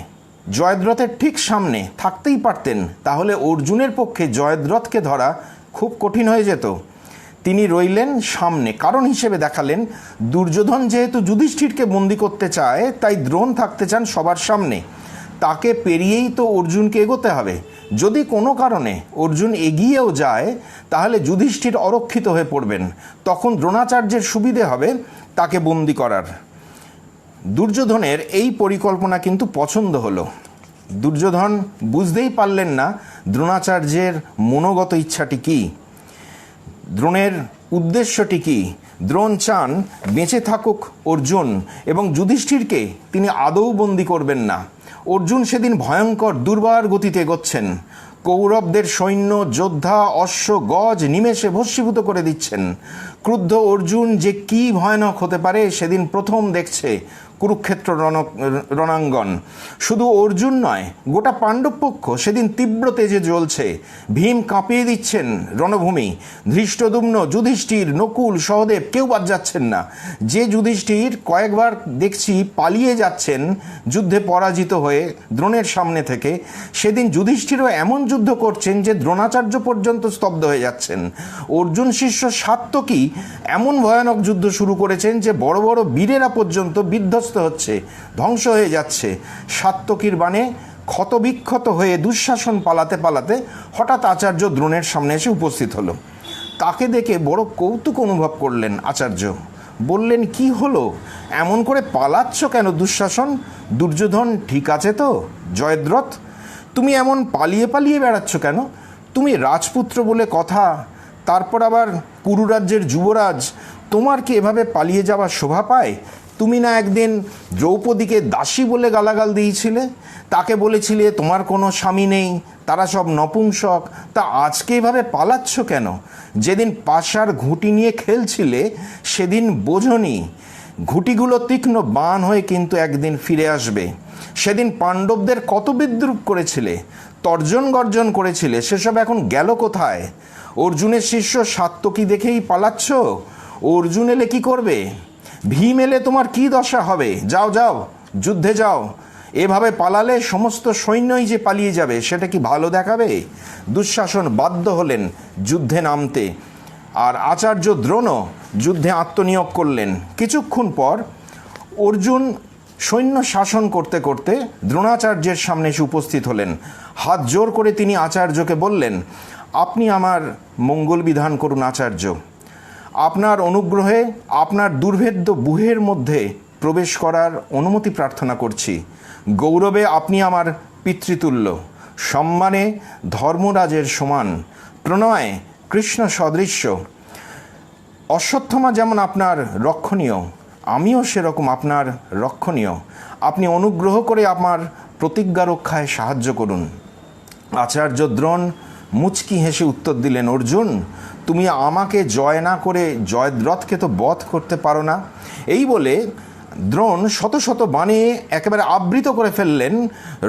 জয়দ্রথের ঠিক সামনে থাকতেই পারতেন, তাহলে অর্জুনের পক্ষে জয়দ্রথকে ধরা খুব কঠিন হয়ে যেত। তিনি রইলেন সামনে, কারণ হিসেবে দেখালেন দুর্যোধন যেহেতু যুধিষ্ঠিরকে বন্দি করতে চায়, তাই দ্রোণ থাকতে চান সবার সামনে। তাকে পেরিয়েই তো অর্জুনকে এগোতে হবে। যদি কোনো কারণে অর্জুন এগিয়েও যায়, তাহলে যুধিষ্ঠির অরক্ষিত হয়ে পড়বেন, তখন দ্রোণাচার্যের সুবিধে হবে তাকে বন্দি করার। দুর্যোধনের এই পরিকল্পনা কিন্তু পছন্দ হলো। দুর্যোধন বুঝতেই পারলেন না দ্রোণাচার্যের মনোগত ইচ্ছাটি কী, দ্রোণের উদ্দেশ্যটি কী। দ্রোণ চান বেঁচে থাকুক অর্জুন, এবং যুধিষ্ঠিরকে তিনি আদৌ বন্দি করবেন না। অর্জুন সেদিন ভয়ঙ্কর দুর্বার গতিতে এগোচ্ছেন। কৌরবদের সৈন্য, যোদ্ধা, অশ্ব, গজ নিমেষে ভস্মীভূত করে দিচ্ছেন। ক্রুদ্ধ অর্জুন যে কী ভয়ানক হতে পারে সেদিন প্রথম দেখছে কুরুক্ষেত্র রণাঙ্গন। শুধু অর্জুন নয়, গোটা পাণ্ডব পক্ষ সেদিন তীব্র তেজে জ্বলছে। ভীম কাঁপিয়ে দিচ্ছেন রণভূমি। ধৃষ্টদ্যুম্ন, যুধিষ্ঠির, নকুল, সহদেব কেউ বাদ যাচ্ছেন না। যে যুধিষ্ঠির কয়েকবার দেখছি পালিয়ে যাচ্ছেন যুদ্ধে পরাজিত হয়ে দ্রোণের সামনে থেকে, সেদিন যুধিষ্ঠিরও এমন যুদ্ধ করছেন যে দ্রোণাচার্য পর্যন্ত স্তব্ধ হয়ে যাচ্ছেন। অর্জুন শিষ্য সাত্যকী এমন ভয়ানক যুদ্ধ শুরু করেছেন যে বড় বড় বীরেরা পর্যন্ত বিধ্বস্ত হচ্ছে, ধ্বংস হয়ে যাচ্ছে। সাত্যকীর বাণে ক্ষতবিক্ষত হয়ে দুঃশাসন পালাতে পালাতে হঠাৎ আচার্য দ্রোণের সামনে এসে উপস্থিত হলো। তাকে দেখে বড় কৌতুক অনুভব করলেন আচার্য। বললেন, কি হলো, এমন করে পালাচ্ছ কেন দুঃশাসন? দুর্যোধন ঠিক আছে তো? জয়দ্রথ, তুমি এমন পালিয়ে পালিয়ে বেড়াচ্ছ কেন? তুমি রাজপুত্র বলে কথা, তারপর আবার কুরুরাজ্যের যুবরাজ, তোমার কি এভাবে পালিয়ে যাওয়ার শোভা পায়? তুমি না একদিন দ্রৌপদীকে দাসী বলে গালাগাল দিয়েছিলে, তাকে বলেছিলে তোমার কোনো স্বামী নেই, তারা সব নপুংসক, তা আজকে এভাবে পালাচ্ছ কেন? যেদিন পাশার ঘুঁটি নিয়ে খেলছিলে সেদিন বোঝনি ঘুঁটিগুলো তীক্ষ্ণ বাণ হয়ে কিন্তু একদিন ফিরে আসবে। সেদিন পাণ্ডবদের কত বিদ্রুপ করেছিলে, তর্জন গর্জন করেছিলে, সেসব এখন গেল কোথায়? অর্জুনের শিষ্য সাত্যকী দেখেই পালাচ্ছ? অর্জুন এলে কী করবে? ভীম এলে তোমার কি দশা হবে? যাও যাও, যুদ্ধে যাও। এভাবে পালালে সমস্ত সৈন্যই যে পালিয়ে যাবে, সেটা কি ভালো দেখাবে? দুঃশাসন বাধ্য হলেন যুদ্ধে নামতে, আর আচার্য দ্রোণও যুদ্ধে আত্মনিয়োগ করলেন। কিছুক্ষণ পর অর্জুন সৈন্য শাসন করতে করতে দ্রোণাচার্যের সামনে এসে উপস্থিত হলেন। হাত জোর করে তিনি আচার্যকে বললেন, আপনি আমার মঙ্গল বিধান করুন আচার্য। আপনার অনুগ্রহে আপনার দুর্ভেদ্য বুহের মধ্যে প্রবেশ করার অনুমতি প্রার্থনা করছি। গৌরবে আপনি আমার পিতৃতুল্য, সম্মানে ধর্মরাজের সমান, প্রণয়ে কৃষ্ণ সদৃশ্য। অশ্বত্থমা যেমন আপনার রক্ষণীয়, আমিও সেরকম আপনার রক্ষণীয়। আপনি অনুগ্রহ করে আমার প্রতিজ্ঞা রক্ষায় সাহায্য করুন। আচার্য দ্রোণ মুচকি হেসে উত্তর দিলেন, অর্জুন, তুমি আমাকে জয় না করে জয়দ্রথকে তো বধ করতে পারো না। এই বলে দ্রোণ শত শত বাণে একেবারে আবৃত করে ফেললেন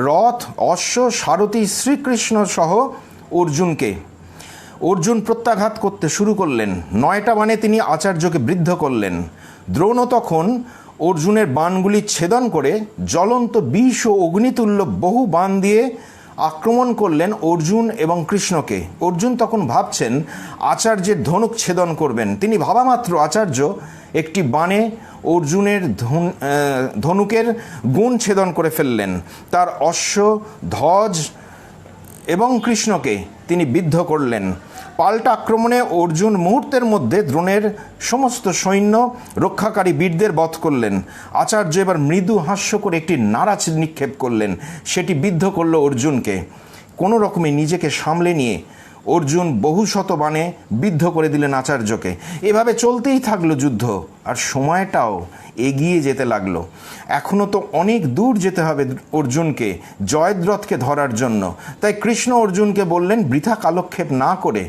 রথ, অশ্ব, সারথি শ্রীকৃষ্ণ সহ অর্জুনকে। অর্জুন প্রত্যাঘাত করতে শুরু করলেন। 9টা বাণে তিনি আচার্যকে বৃদ্ধ করলেন। দ্রোণও তখন অর্জুনের বাণগুলি ছেদন করে জ্বলন্ত বিষ ও অগ্নিতুল্য বহু বাণ দিয়ে আক্রমণ করলেন অর্জুন এবং কৃষ্ণকে। অর্জুন তখন ভাবছেন আচার্যের ধনুক ছেদন করবেন। তিনি ভাবামাত্র আচার্য একটি বাণে অর্জুনের ধনুকের গুণ ছেদন করে ফেললেন। তার অশ্ব, ধ্বজ এবং কৃষ্ণকে তিনি বিদ্ধ করলেন। পাল্টা আক্রমণে অর্জুন মুহূর্তের মধ্যে দ্রোণের সমস্ত সৈন্য রক্ষাকারী বীরদের বধ করলেন। আচার্য এবার মৃদু হাস্য করে একটি নারাজ নিক্ষেপ করলেন, সেটি বিদ্ধ করল অর্জুনকে। কোনো রকমে নিজেকে সামলে নিয়ে অর্জুন বহু শত বাণে বিদ্ধ করে দিলেন আচার্যকে। এভাবে চলতেই থাকলো যুদ্ধ, আর সময়টাও এগিয়ে যেতে লাগলো। এখনও তো অনেক দূর যেতে হবে অর্জুনকে জয়দ্রথকে ধরার জন্য। তাই কৃষ্ণ অর্জুনকে বললেন, বৃথা কালক্ষেপ না করে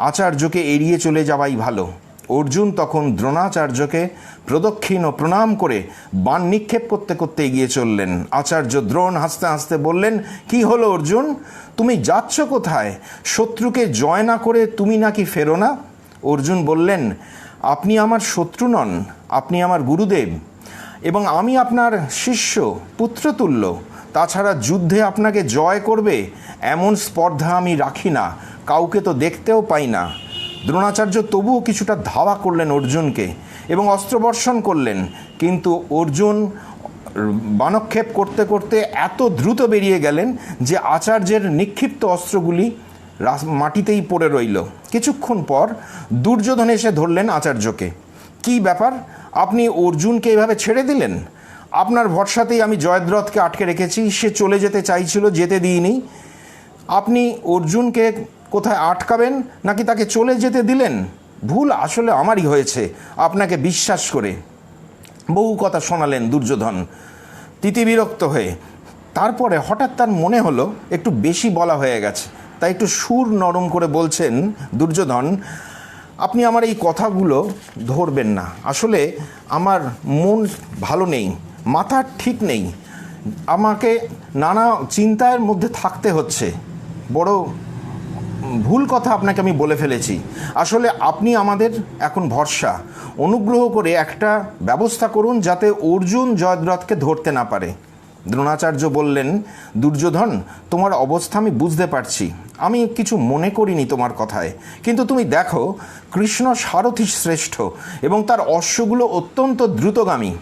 আচার্যকে এড়িয়ে চলে যাওয়াই ভালো। অর্জুন তখন দ্রোণাচার্যকে প্রদক্ষিণ ও প্রণাম করে বাণ নিক্ষেপ করতে করতে এগিয়ে চললেন। আচার্য দ্রোণ হাসতে হাসতে বললেন, কি হলো অর্জুন, তুমি যাচ্ছ কোথায়? শত্রুকে জয় না করে তুমি নাকি ফেরো না? অর্জুন বললেন, আপনি আমার শত্রু নন, আপনি আমার গুরুদেব এবং আমি আপনার শিষ্য, পুত্রতুল্য। তাছাড়া যুদ্ধে আপনাকে জয় করবে এমন স্পর্ধা আমি রাখি না, কাউকে তো দেখতেও পাই না। দ্রোণাচার্য তবুও কিছুটা ধাওয়া করলেন অর্জুনকে এবং অস্ত্রবর্ষণ করলেন, কিন্তু অর্জুন বাণক্ষেপ করতে করতে এত দ্রুত বেরিয়ে গেলেন যে আচার্যের নিক্ষিপ্ত অস্ত্রগুলি মাটিতেই পড়ে রইল। কিছুক্ষণ পর দুর্যোধন এসে ধরলেন আচার্যকে। কি ব্যাপার, আপনি অর্জুনকে এভাবে ছেড়ে দিলেন? আপনার ভরসাতেই আমি জয়দ্রথকে আটকে রেখেছি, সে চলে যেতে চাইছিল, যেতে দিইনি। আপনি অর্জুনকে কোথায় আটকাবেন নাকি তাকে চলে যেতে দিলেন? ভুল আসলে আমারই হয়েছে আপনাকে বিশ্বাস করে। বহু কথা শোনালেন দুর্যোধন তিতিবিরক্ত হয়ে। তারপরে হঠাৎ তার মনে হলো একটু বেশি বলা হয়ে গেছে, তাই একটু সুর নরম করে বলছেন দুর্যোধন, আপনি আমার এই কথাগুলো ধরবেন না। আসলে আমার মন ভালো নেই, মাথা ঠিক নেই, আমাকে নানা চিন্তার মধ্যে থাকতে হচ্ছে। বড় ভুল কথা আপনাকে আমি বলে ফেলেছি। আসলে আপনি আমাদের এখন ভরসা। অনুগ্রহ করে একটা ব্যবস্থা করুন যাতে অর্জুন জয়দ্রথকে ধরতে না পারে। দ্রোণাচার্য বললেন, দুর্যোধন, তোমার অবস্থা আমি বুঝতে পারছি, আমি কিছু মনে করিনি তোমার কথায়, কিন্তু তুমি দেখো কৃষ্ণ সারথি শ্রেষ্ঠ এবং তার অশ্বগুলো অত্যন্ত দ্রুতগামী।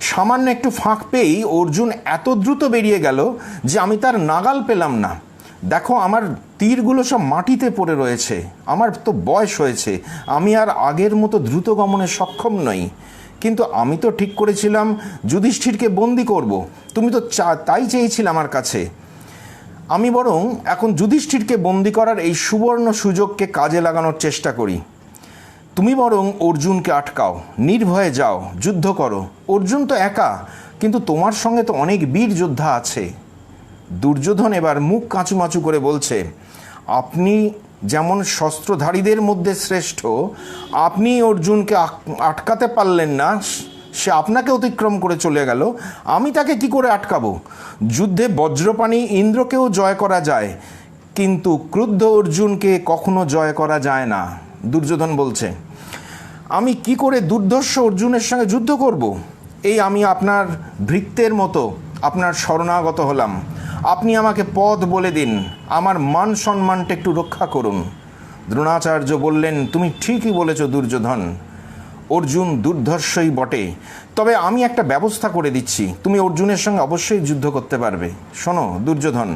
সামান্য একটু ফাঁক পেয়েই অর্জুন এত দ্রুত বেরিয়ে গেল যে আমি তার নাগাল পেলাম না। দেখো আমার তীরগুলো সব মাটিতে পড়ে রয়েছে, আমার তো বয়স হয়েছে, আমি আর আগের মতো দ্রুত গমনে সক্ষম নই। কিন্তু আমি তো ঠিক করেছিলাম যুধিষ্ঠিরকে বন্দি করব, তুমি তো তাই চেয়েছিলে আমার কাছে। আমি বরং এখন যুধিষ্ঠিরকে বন্দি করার এই সুবর্ণ সুযোগকে কাজে লাগানোর চেষ্টা করি। তুমি বরং অর্জুনকে আটকাও, নির্ভয়ে যাও, যুদ্ধ করো। অর্জুন তো একা, কিন্তু তোমার সঙ্গে তো অনেক বীর যোদ্ধা আছে। দুর্যোধন এবার মুখ কাঁচুমাচু করে বলছে, আপনি যেমন শস্ত্রধারীদের মধ্যে শ্রেষ্ঠ, আপনি অর্জুনকে আটকাতে পারলেন না, সে আপনাকে অতিক্রম করে চলে গেল, আমি তাকে কি করে আটকাবো? যুদ্ধে বজ্রপাণি ইন্দ্রকেও জয় করা যায়, কিন্তু ক্রুদ্ধ অর্জুনকে কখনো জয় করা যায় না। দুর্যোধন বলছে, আমি কি করে দুর্ধর্ষ অর্জুনের সঙ্গে যুদ্ধ করব? এই আমি আপনার ভৃত্যের মতো আপনার শরণাগত হলাম, আপনি আমাকে পথ বলে দিন, আমার মান সম্মানটা একটু রক্ষা করুন। দ্রোণাচার্য বললেন, তুমি ঠিকই বলেছ দুর্যোধন, অর্জুন দুর্ধর্ষই বটে, তবে আমি একটা ব্যবস্থা করে দিচ্ছি, তুমি অর্জুনের সঙ্গে অবশ্যই যুদ্ধ করতে পারবে। শোনো দুর্যোধন,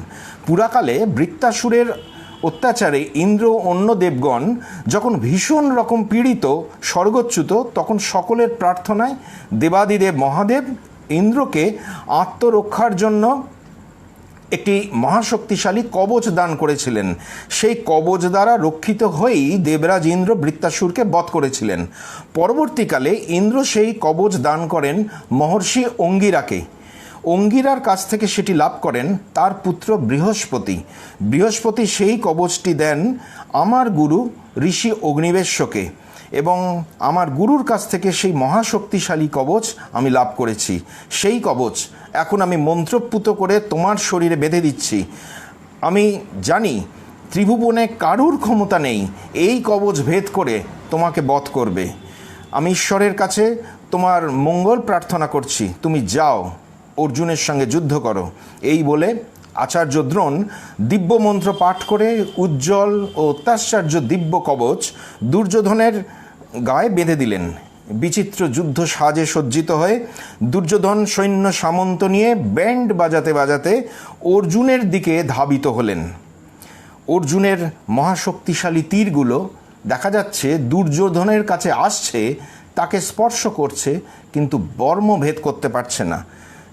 পুরাকালে বৃত্তাসুরের অত্যাচারে ইন্দ্র অন্য দেবগণ যখন ভীষণ রকম পীড়িত, স্বর্গচ্যুত, তখন সকলের প্রার্থনায় দেবাদিদেব মহাদেব ইন্দ্রকে আত্মরক্ষার জন্য একটি মহাশক্তিশালী কবচ দান করেছিলেন। সেই কবচ দ্বারা রক্ষিত হয়েই দেবরাজ ইন্দ্র বৃত্তাসুরকে বধ করেছিলেন। পরবর্তীকালে ইন্দ্র সেই কবচ দান করেন মহর্ষি অঙ্গিরাকে। অঙ্গিরার কাছ থেকে সেটি লাভ করেন তার পুত্র বৃহস্পতি। বৃহস্পতি সেই কবচটি দেন আমার গুরু ঋষি অগ্নিবেশ্যকে, এবং আমার গুরুর কাছ থেকে সেই মহাশক্তিশালী কবচ আমি লাভ করেছি। সেই কবচ এখন আমি মন্ত্রপুত করে তোমার শরীরে বেঁধে দিচ্ছি। আমি জানি ত্রিভুবনে কারুর ক্ষমতা নেই এই কবচ ভেদ করে তোমাকে বধ করবে। আমি ঈশ্বরের কাছে তোমার মঙ্গল প্রার্থনা করছি, তুমি যাও অর্জুনের সঙ্গে যুদ্ধ করো। এই বলে আচার্য দ্রোণ দিব্য মন্ত্র পাঠ করে উজ্জ্বল ও অত্যাশ্চর্য দিব্য কবচ দুর্যোধনের গায়ে বেঁধে দিলেন। বিচিত্র যুদ্ধ সাজে সজ্জিত হয়ে দুর্যোধন সৈন্য সামন্ত নিয়ে ব্যান্ড বাজাতে বাজাতে অর্জুনের দিকে ধাবিত হলেন। অর্জুনের মহাশক্তিশালী তীরগুলো দেখা যাচ্ছে দুর্যোধনের কাছে আসছে, তাকে স্পর্শ করছে, কিন্তু বর্মভেদ করতে পারছে না।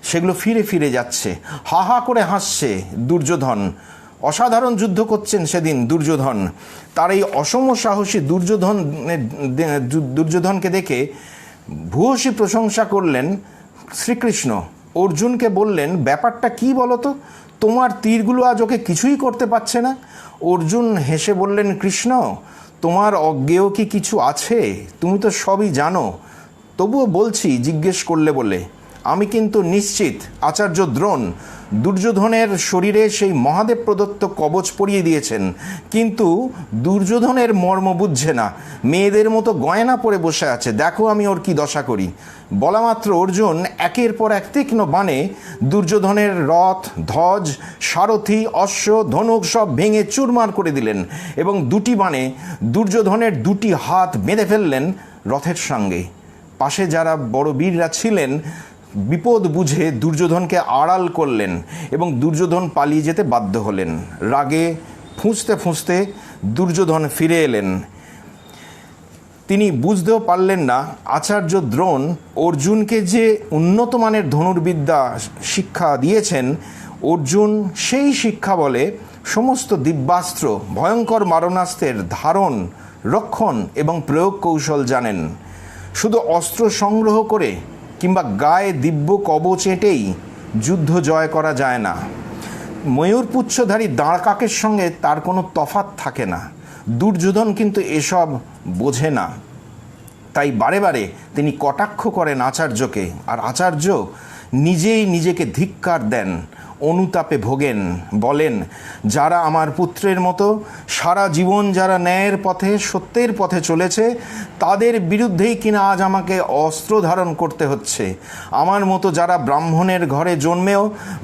সেগুলো ফিরে ফিরে যাচ্ছে। হা হা করে হাসছে দুর্যোধন। অসাধারণ যুদ্ধ করছেন সেদিন দুর্যোধন। তার এই অসম সাহসী দুর্যোধনকে দেখে ভূয়সী প্রশংসা করলেন শ্রীকৃষ্ণ। অর্জুনকে বললেন, ব্যাপারটা কি বলো তো, তোমার তীরগুলো আজ ওকে কিছুই করতে পারছে না। অর্জুন হেসে বললেন, কৃষ্ণ তোমার অজ্ঞেয় কি কিছু আছে? তুমি তো সবই জানো, তবুও বলছি জিজ্ঞেস করলে বলে। আমি কিন্তু নিশ্চিত আচার্য দ্রোণ দুর্যোধনের শরীরে সেই মহাদেব প্রদত্ত কবচ পরিয়ে দিয়েছেন, কিন্তু দুর্যোধনের মর্ম বুঝছে না, মেয়েদের মতো গয়না পরে বসে আছে। দেখো আমি ওর কি দশা করি। বলা মাত্র অর্জুন একের পর এক তীক্ষ্ণ বাণে দুর্যোধনের রথ, ধ্বজ, সারথি, অশ্ব, ধনুক সব ভেঙে চুরমার করে দিলেন এবং দুটি বাণে দুর্যোধনের দুটি হাত বেঁধে ফেললেন রথের সঙ্গে। পাশে যারা বড় বীররা ছিলেন বিপদ বুঝে দুর্যোধনকে আড়াল করলেন এবং দুর্যোধন পালিয়ে যেতে বাধ্য হলেন। রাগে ফুঁসতে ফুঁসতে দুর্যোধন ফিরে এলেন। তিনি বুঝতেও পারলেন না আচার্য দ্রোণ অর্জুনকে যে উন্নত মানের ধনুর্বিদ্যা শিক্ষা দিয়েছেন, অর্জুন সেই শিক্ষা বলে সমস্ত দিব্যাস্ত্র, ভয়ঙ্কর মারণাস্ত্রের ধারণ, রক্ষণ এবং প্রয়োগ কৌশল জানেন। শুধু অস্ত্র সংগ্রহ করে কিংবা গায়ে দিব্য কবচ এঁটেই যুদ্ধ জয় করা যায় না। ময়ূরপুচ্ছধারী দাঁড় কাকের সঙ্গে তার কোনো তফাৎ থাকে না। দুর্যোধন কিন্তু এসব বোঝে না, তাই বারে বারে তিনি কটাক্ষ করেন আচার্যকে, আর আচার্য নিজেই নিজেকে ধিক্কার দেন, অনুতাপে ভোগেন। বলেন, যারা আমার পুত্রের মতো সারা জীবন যারা ন্যায়ের পথে সত্যের পথে চলেছে, তাদের বিরুদ্ধেই কিনা আজ আমাকে অস্ত্র ধারণ করতে হচ্ছে। আমার মতো যারা ব্রাহ্মণের ঘরে জন্মেও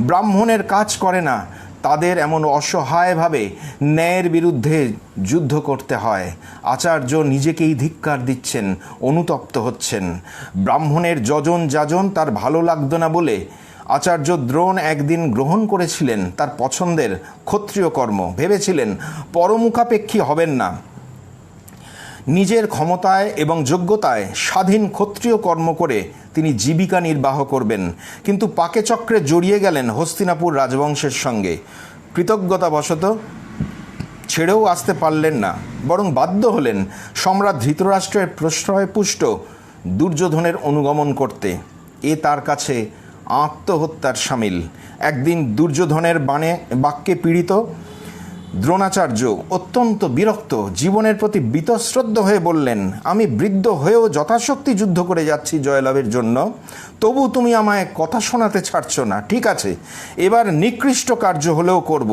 ব্রাহ্মণের কাজ করে না, তাদের এমন অসহায়ভাবে ন্যায়ের বিরুদ্ধে যুদ্ধ করতে হয়। আচার্য নিজেকেই ধিক্কার দিচ্ছেন, অনুতপ্ত হচ্ছেন। ব্রাহ্মণের যজন যাজন তার ভালো লাগতো না বলে আচার্য দ্রোণ একদিন গ্রহণ করেছিলেন তার পছন্দের ক্ষত্রিয় কর্ম। ভেবেছিলেন পরমুখাপেক্ষী হবেন না, নিজের ক্ষমতায় এবং যোগ্যতায় স্বাধীন ক্ষত্রিয় কর্ম করে তিনি জীবিকা নির্বাহ করবেন। কিন্তু পাকে চক্রে জড়িয়ে গেলেন হস্তিনাপুর রাজবংশের সঙ্গে। কৃতজ্ঞতাবশত ছেড়েও আসতে পারলেন না, বরং বাধ্য হলেন সম্রাট ধৃতরাষ্ট্রের প্রশ্রয়পুষ্ট দুর্যোধনের অনুগমন করতে। এ তার কাছে আত্মহত্যার সামিল। একদিন দুর্যোধনের বাক্যে পীড়িত দ্রোণাচার্য অত্যন্ত বিরক্ত, জীবনের প্রতি বীতশ্রদ্ধ হয়ে বললেন, আমি বৃদ্ধ হয়েও যথাশক্তি যুদ্ধ করে যাচ্ছি জয়লাভের জন্য, তবু তুমি আমায় কথা শোনাতে ছাড়ছ না। ঠিক আছে, এবার নিকৃষ্ট কার্য হলেও করব।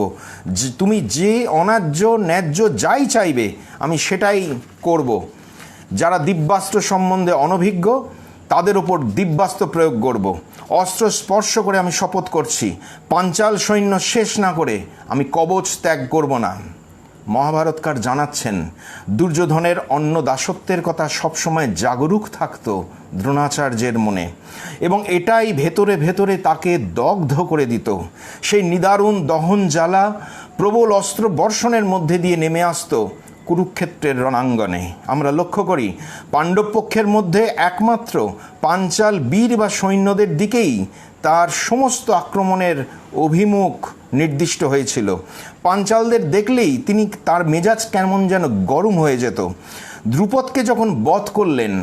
তুমি যে অন্যায্য ন্যায্য যাই চাইবে আমি সেটাই করব। যারা দিব্যাস্ত্র সম্বন্ধে অনভিজ্ঞ তাদের ওপর দিব্যাস্ত্র প্রয়োগ করব। অস্ত্র স্পর্শ করে আমি শপথ করছি, পাঞ্চাল সৈন্য শেষ না করে আমি কবচ ত্যাগ করব না। মহাভারতকার জানাচ্ছেন দুর্যোধনের অন্য দাসত্বের কথা সবসময় জাগরুক থাকত দ্রোণাচার্যের মনে, এবং এটাই ভেতরে ভেতরে তাকে দগ্ধ করে দিত। সেই নিদারুণ দহন জ্বালা প্রবল অস্ত্র বর্ষণের মধ্যে দিয়ে নেমে আসতো কুরুক্ষেত্রের রণাঙ্গনে। আমরা লক্ষ্য করি পাণ্ডব পক্ষের মধ্যে একমাত্র পাঞ্চাল বীর বা সৈন্যদের দিকেই তার সমস্ত আক্রমণের অভিমুখ নির্দিষ্ট হয়েছিল। পাঞ্চালদের দেখলেই তার মেজাজ কেমন যেন গরম হয়ে যেত। দ্রুপদকে যখন বধ করলেন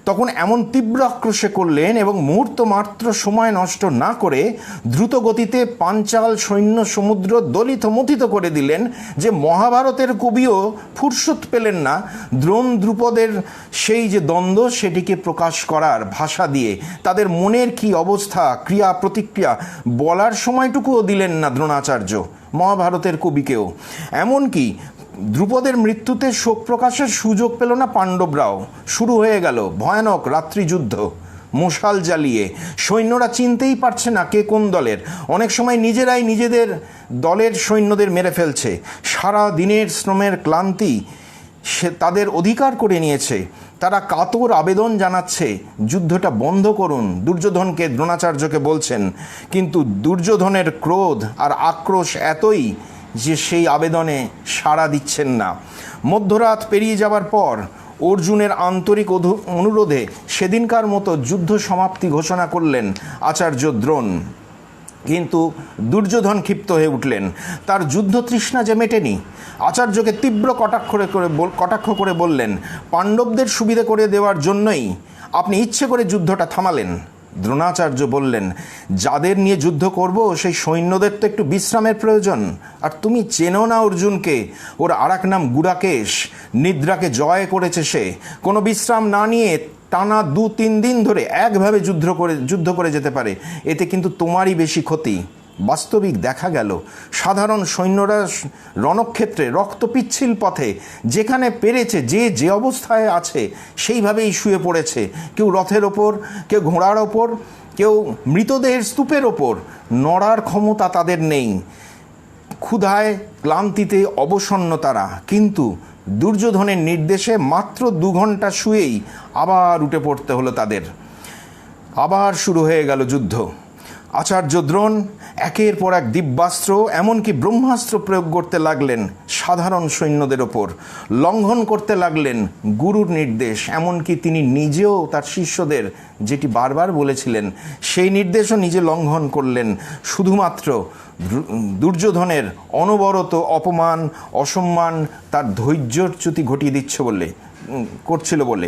তখন এমন তীব্র আক্রোশে করলেন এবং মুহূর্ত মাত্র সময় নষ্ট না করে দ্রুত গতিতে পাঞ্চাল সৈন্য সমুদ্র দলিত মথিত করে দিলেন যে মহাভারতের কবিও ফুরসত পেলেন না দ্রোণ দ্রুপদের সেই যে দ্বন্দ্ব সেটিকে প্রকাশ করার ভাষা দিয়ে। তাদের মনের কি অবস্থা, ক্রিয়া প্রতিক্রিয়া বলার সময়টুকুও দিলেন না দ্রোণাচার্য মহাভারতের কবিকেও। এমনকি দ্রুপদের মৃত্যুতে শোক প্রকাশের সুযোগ পেল না পাণ্ডবরাও। শুরু হয়ে গেল ভয়ানক রাত্রিযুদ্ধ। মশাল জ্বালিয়ে সৈন্যরা চিনতেই পারছে না কে কোন দলের। অনেক সময় নিজেরাই নিজেদের দলের সৈন্যদের মেরে ফেলছে। সারা দিনের শ্রমের ক্লান্তি সে তাদের অধিকার করে নিয়েছে। তারা কাতর আবেদন জানাচ্ছে যুদ্ধটা বন্ধ করুন, দুর্যোধনকে দ্রোণাচার্যকে বলছেন। কিন্তু দুর্যোধনের ক্রোধ আর আক্রোশ এতই যে সেই আবেদনে সাড়া দিচ্ছেন না। মধ্যরাত পেরিয়ে যাবার পর অর্জুনের আন্তরিক অনুরোধে সেদিনকার মতো যুদ্ধ সমাপ্তি ঘোষণা করলেন আচার্য দ্রোণ। কিন্তু দুর্যোধন ক্ষিপ্ত হয়ে উঠলেন। তার যুদ্ধ তৃষ্ণা যে মেটেনি। আচার্যকে তীব্র কটাক্ষ করে বললেন, পাণ্ডবদের সুবিধে করে দেওয়ার জন্যই আপনি ইচ্ছে করে যুদ্ধটা থামালেন। দ্রোণাচার্য বললেন, যাদের নিয়ে যুদ্ধ করব সেই সৈন্যদের তো একটু বিশ্রামের প্রয়োজন। আর তুমি চেনো না অর্জুনকে, ওর আর এক নাম গুড়াকেশ, নিদ্রাকে জয় করেছে সে। কোনো বিশ্রাম না নিয়ে টানা 2-3 দিন ধরে একভাবে যুদ্ধ করে যেতে পারে, এতে কিন্তু তোমারই বেশি ক্ষতি। বাস্তবিক দেখা গেল সাধারণ সৈন্যরা রণক্ষেত্রে রক্তপিচ্ছিল পথে যেখানে পেরেছে, যে অবস্থায় আছে সেইভাবেই শুয়ে পড়েছে। কেউ রথের ওপর, কেউ ঘোড়ার ওপর, কেউ মৃতদেহের স্তূপের ওপর। নড়ার ক্ষমতা তাদের নেই, ক্ষুধায় ক্লান্তিতে অবসন্ন তারা। কিন্তু দুর্যোধনের নির্দেশে মাত্র 2 ঘন্টা শুয়েই আবার উঠে পড়তে হলো তাদের। আবার শুরু হয়ে গেল যুদ্ধ। আচার্য দ্রোণ একের পর এক দিব্যাস্ত্র, এমনকি ব্রহ্মাস্ত্র প্রয়োগ করতে লাগলেন সাধারণ সৈন্যদের ওপর, লঙ্ঘন করতে লাগলেন গুরুর নির্দেশ। এমনকি তিনি নিজেও তার শিষ্যদের যেটি বারবার বলেছিলেন সেই নির্দেশও নিজে লঙ্ঘন করলেন, শুধুমাত্র দুর্যোধনের অনবরত অপমান অসম্মান তার ধৈর্যচ্যুতি ঘটিয়ে করছিল বলে।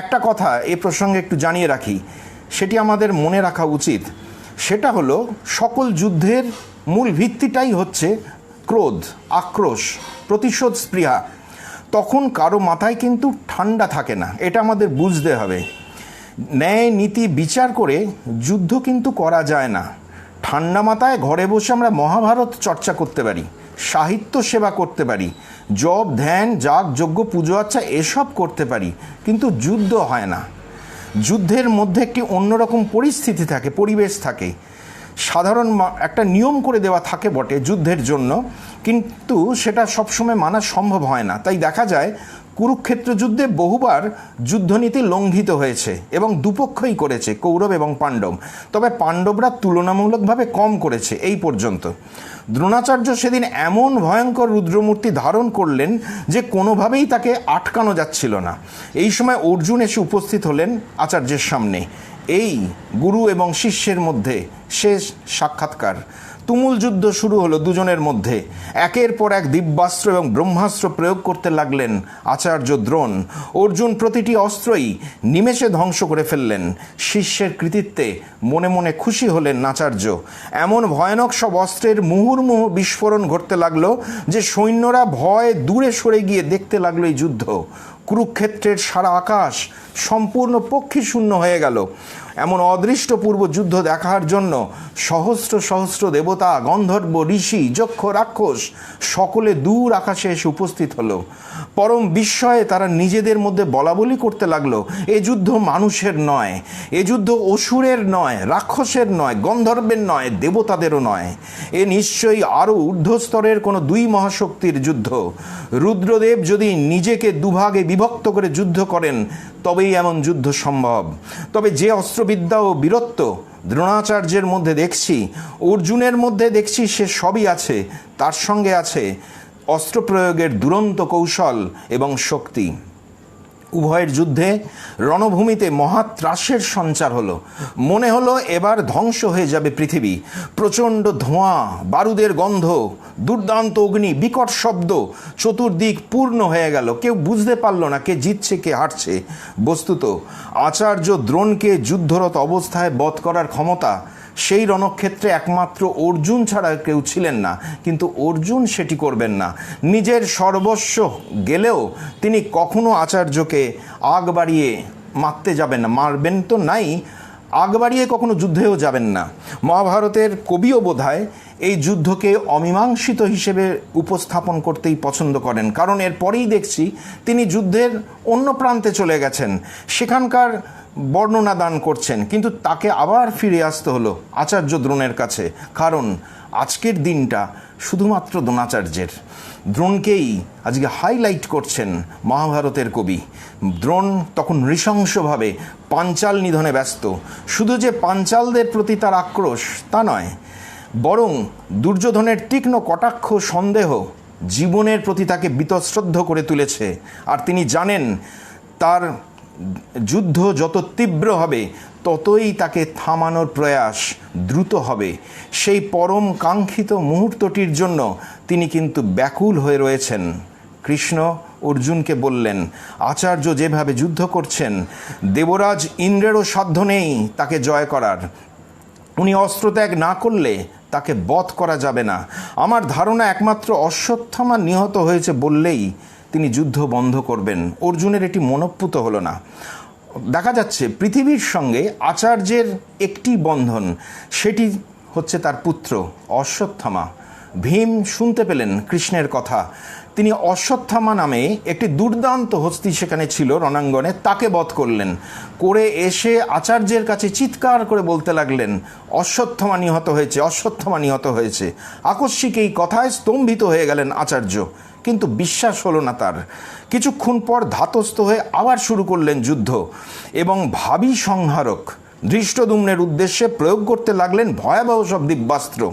একটা কথা এ প্রসঙ্গে একটু জানিয়ে রাখি, সেটি আমাদের মনে রাখা উচিত। সেটা হলো, সকল যুদ্ধের মূল ভিত্তিটাই হচ্ছে ক্রোধ, আক্রোশ, প্রতিশোধ স্পৃহা। তখন কারো মাথায় কিন্তু ঠান্ডা থাকে না, এটা আমাদের বুঝতে হবে। ন্যায় নীতি বিচার করে যুদ্ধ কিন্তু করা যায় না। ঠান্ডা মাথায় ঘরে বসে আমরা মহাভারত চর্চা করতে পারি, সাহিত্য সেবা করতে পারি, জপ ধ্যান যাগ যজ্ঞ পুজো আচ্ছা এসব করতে পারি, কিন্তু যুদ্ধ হয় না। যুদ্ধের মধ্যে একটি অন্যরকম পরিস্থিতি থাকে, পরিবেশ থাকে। সাধারণ একটা নিয়ম করে দেওয়া থাকে বটে যুদ্ধের জন্য, কিন্তু সেটা সবসময় মানা সম্ভব হয় না। তাই দেখা যায় কুরুক্ষেত্র যুদ্ধে বহুবার যুদ্ধনীতি লঙ্ঘিত হয়েছে এবং দুপক্ষই করেছে, কৌরব এবং পাণ্ডব। তবে পাণ্ডবরা তুলনামূলকভাবে কম করেছে এই পর্যন্ত। দ্রোণাচার্য সেদিন এমন ভয়ঙ্কর রুদ্রমূর্তি ধারণ করলেন যে কোনোভাবেই তাকে আটকানো যাচ্ছিল না। এই সময় অর্জুন এসে উপস্থিত হলেন আচার্যের সামনে। এই গুরু এবং শিষ্যের মধ্যে শেষ সাক্ষাৎকার। তুমুল যুদ্ধ শুরু হলো দুজনের মধ্যে। একের পর এক দিব্যাস্ত্র এবং ব্রহ্মাস্ত্র প্রয়োগ করতে লাগলেন আচার্য দ্রোণ। অর্জুন প্রতিটি অস্ত্রই নিমেষে ধ্বংস করে ফেললেন। শিষ্যের কৃতিত্বে মনে মনে খুশি হলেন আচার্য। এমন ভয়ানক সব অস্ত্রের মুহুর্মুহু বিস্ফোরণ ঘটতে লাগলো যে সৈন্যরা ভয়ে দূরে সরে গিয়ে দেখতে লাগলো এই যুদ্ধ। কুরুক্ষেত্রের সারা আকাশ সম্পূর্ণ পক্ষীশূন্য হয়ে গেল। এমন অদৃষ্টপূর্ব যুদ্ধ দেখার জন্য সহস্র সহস্র দেবতা, গন্ধর্ব, ঋষি, যক্ষ, রাক্ষস সকলে দূর আকাশে এসে উপস্থিত হলো। পরম বিস্ময়ে তারা নিজেদের মধ্যে বলাবলি করতে লাগলো, এ যুদ্ধ মানুষের নয়, এ যুদ্ধ অসুরের নয়, রাক্ষসের নয়, গন্ধর্বের নয়, দেবতাদেরও নয়। এ নিশ্চয়ই আরও ঊর্ধ্বস্তরের কোনো 2 মহাশক্তির যুদ্ধ। রুদ্রদেব যদি নিজেকে দুভাগে বিভক্ত করে যুদ্ধ করেন তবেই এমন যুদ্ধ সম্ভব। তবে যে অস্ত্রবিদ্যা ও বীরত্ব দ্রোণাচার্যের মধ্যে দেখছি, অর্জুনের মধ্যে দেখছি, সে সবই আছে। তার সঙ্গে আছে অস্ত্র প্রয়োগের দুরন্ত কৌশল এবং শক্তি। উভয়ের যুদ্ধে রণভূমিতে মহাত্রাসের সঞ্চার হলো। মনে হলো এবার ধ্বংস হয়ে যাবে পৃথিবী। প্রচণ্ড ধোঁয়া, বারুদের গন্ধ, দুর্দান্ত অগ্নি, বিকট শব্দ, চতুর্দিক পূর্ণ হয়ে গেল। কেউ বুঝতে পারল না কে জিতছে কে হারছে। বস্তুত আচার্য দ্রোণকে যুদ্ধরত অবস্থায় বধ করার ক্ষমতা সেই রণক্ষেত্রে একমাত্র অর্জুন ছাড়া কেউ ছিলেন না। কিন্তু অর্জুন সেটি করবেন না। নিজের সর্বস্ব গেলেও তিনি কখনো আচার্যকে আগ বাড়িয়ে মারতে যাবেন না, মারবেন তো নাই, আগ বাড়িয়ে কখনো যুদ্ধেও যাবেন না। মহাভারতের কবিও বোধহয় এই যুদ্ধকে অমীমাংসিত হিসেবে উপস্থাপন করতেই পছন্দ করেন, কারণ এরপরেই দেখছি তিনি যুদ্ধের অন্য প্রান্তে চলে গেছেন, সেখানকার বর্ণনা দান করছেন, কিন্তু তাকে আবার ফিরে আসতে হলো আচার্য দ্রোণের কাছে, কারণ আজকের দিনটা শুধুমাত্র দ্রোণাচার্যের। দ্রোণকেই আজকে হাইলাইট করছেন মহাভারতের কবি। দ্রোণ তখন নৃশংসভাবে পাঞ্চাল নিধনে ব্যস্ত। শুধু যে পাঞ্চালদের প্রতি তার আক্রোশ তা নয়, বরং দুর্যোধনের তীক্ষ্ণ কটাক্ষ সন্দেহ জীবনের প্রতি তাকে বীতশ্রদ্ধ করে তুলেছে। আর তিনি জানেন তার যুদ্ধ যত তীব্র হবে ততই তাকে থামানোর প্রয়াস দ্রুত হবে। সেই পরম কাঙ্ক্ষিত মুহূর্তটির জন্য তিনি কিন্তু ব্যাকুল হয়ে রয়েছেন। কৃষ্ণ অর্জুনকে বললেন, আচার্য যেভাবে যুদ্ধ করছেন, দেবরাজ ইন্দ্রেরও সাধ্য নেই তাকে জয় করার। উনি অস্ত্রত্যাগ না করলে তাকে বধ করা যাবে না। আমার ধারণা একমাত্র অশ্বত্থামা নিহত হয়েছে বললেই তিনি যুদ্ধ বন্ধ করবেন। অর্জুনের এটি মনোপুত হলো না। দেখা যাচ্ছে পৃথিবীর সঙ্গে আচার্যের একটি বন্ধন, সেটি হচ্ছে তার পুত্র অশ্বত্থামা। ভীম শুনতে পেলেন কৃষ্ণের কথা। তিনি অশ্বত্থামা নামে একটি দুর্দান্ত হস্তি সেখানে ছিল রণাঙ্গনে, তাকে বধ করলেন। করে এসে আচার্যের কাছে চিৎকার করে বলতে লাগলেন, অশ্বত্থামা নিহত হয়েছে, অশ্বত্থামা নিহত হয়েছে। আকস্মিক এই কথায় স্তম্ভিত হয়ে গেলেন আচার্য, কিন্তু বিশ্বাস হলো না তার। কিছুক্ষণ পর ধাতস্থ হয়ে আবার শুরু করলেন যুদ্ধ এবং ভাবী সংহারক ধৃষ্টদ্যুম্নের উদ্দেশ্যে প্রয়োগ করতে লাগলেন ভয়াবহ সব দিব্যাস্ত্র।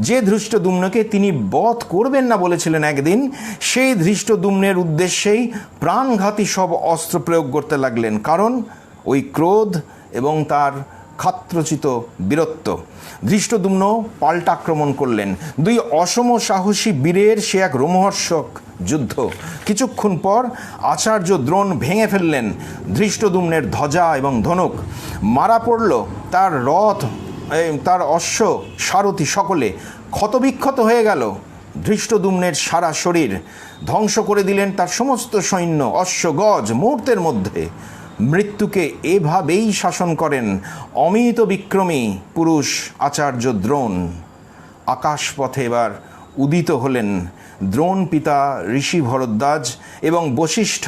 যে ধৃষ্টদ্যুম্নকে তিনি বধ করবেন না বলেছিলেন একদিন, সেই ধৃষ্টদ্যুম্নের উদ্দেশ্যেই প্রাণঘাতী সব অস্ত্র প্রয়োগ করতে লাগলেন, কারণ ওই ক্রোধ এবং তার ক্ষাত্রচিত বীরত্ব। ধৃষ্টদ্যুম্ন পাল্টাক্রমণ করলেন। দুই অসম সাহসী বীরের সে এক রোমহর্ষক যুদ্ধ। কিছুক্ষণ পর আচার্য দ্রোণ ভেঙে ফেললেন ধৃষ্টদ্যুম্নের ধ্বজা এবং ধনুক। মারা পড়ল তার রথ, তার অশ্ব, সারথি সকলে ক্ষতবিক্ষত হয়ে গেল। ধৃষ্টদ্যুম্নের সারা শরীর ধ্বংস করে দিলেন তার সমস্ত সৈন্য, অশ্ব, গজ মুহূর্তের মধ্যে। মৃত্যুকে এভাবেই শাসন করেন অমিত বিক্রমী পুরুষ আচার্য দ্রোণ। আকাশপথে এবার উদিত হলেন দ্রোণ পিতা ঋষি ভরদ্বাজ এবং বশিষ্ঠ,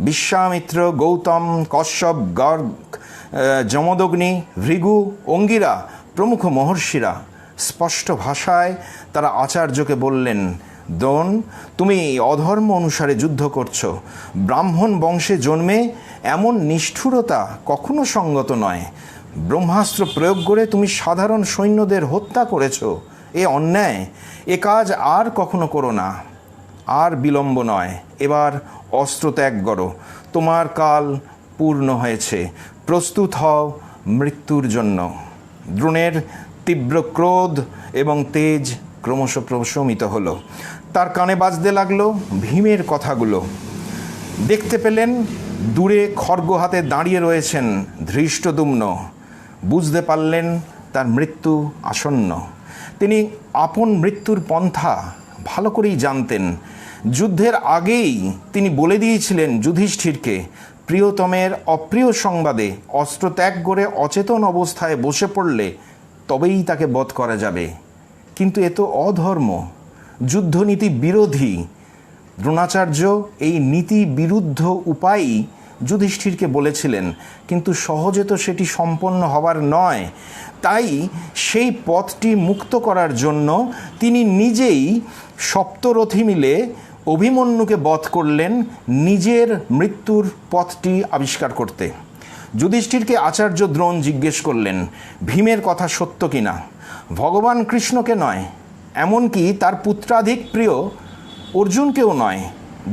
বিশ্বামিত্র, গৌতম, কশ্যপ, গর্গ, যমদগ্নি, ভৃগু, অঙ্গিরা প্রমুখ মহর্ষিরা। স্পষ্ট ভাষায় তারা আচার্যকে বললেন, দ্রোণ, তুমি অধর্ম অনুসারে যুদ্ধ করছো। ব্রাহ্মণ বংশে জন্মে এমন নিষ্ঠুরতা কখনো সঙ্গত নয়। ব্রহ্মাস্ত্র প্রয়োগ করে তুমি সাধারণ সৈন্যদের হত্যা করেছ, এ অন্যায়। এ কাজ আর কখনো করো না। আর বিলম্ব নয়, এবার অস্ত্র ত্যাগ করো। তোমার কাল পূর্ণ হয়েছে, প্রস্তুত হও মৃত্যুর জন্য। দ্রোণের তীব্র ক্রোধ এবং তেজ ক্রমশ প্রশমিত হলো। তার কানে বাজতে লাগলো ভীমের কথাগুলো। দেখতে পেলেন দূরে খড়গ হাতে দাঁড়িয়ে রয়েছেন ধৃষ্টদ্যুম্ন। বুঝতে পারলেন তার মৃত্যু আসন্ন। তিনি আপন মৃত্যুর পন্থা ভালো করেই জানতেন। যুদ্ধের আগেই তিনি বলে দিয়েছিলেন যুধিষ্ঠিরকে, প্রিয়তমের অপ্রিয় সংবাদে অস্ত্র ত্যাগ করে অচেতন অবস্থায় বসে পড়লে তবেই তাকে বধ করা যাবে। কিন্তু এ তো অধর্ম, যুদ্ধনীতি বিরোধী। দ্রোণাচার্য এই নীতি বিরুদ্ধ উপায়ই যুধিষ্ঠিরকে বলেছিলেন, কিন্তু সহজে তো সেটি সম্পন্ন হবার নয়। তাই সেই পথটি মুক্ত করার জন্য তিনি নিজেই সপ্তরথী মিলে অভিমন্যুকে বধ করলেন নিজের মৃত্যুর পথটি আবিষ্কার করতে। যুধিষ্ঠিরকে আচার্য দ্রোণ জিজ্ঞেস করলেন, ভীমের কথা সত্য কিনা? ভগবান কৃষ্ণকে নয়, এমনকি তার পুত্রাধিক প্রিয় অর্জুনকেও নয়,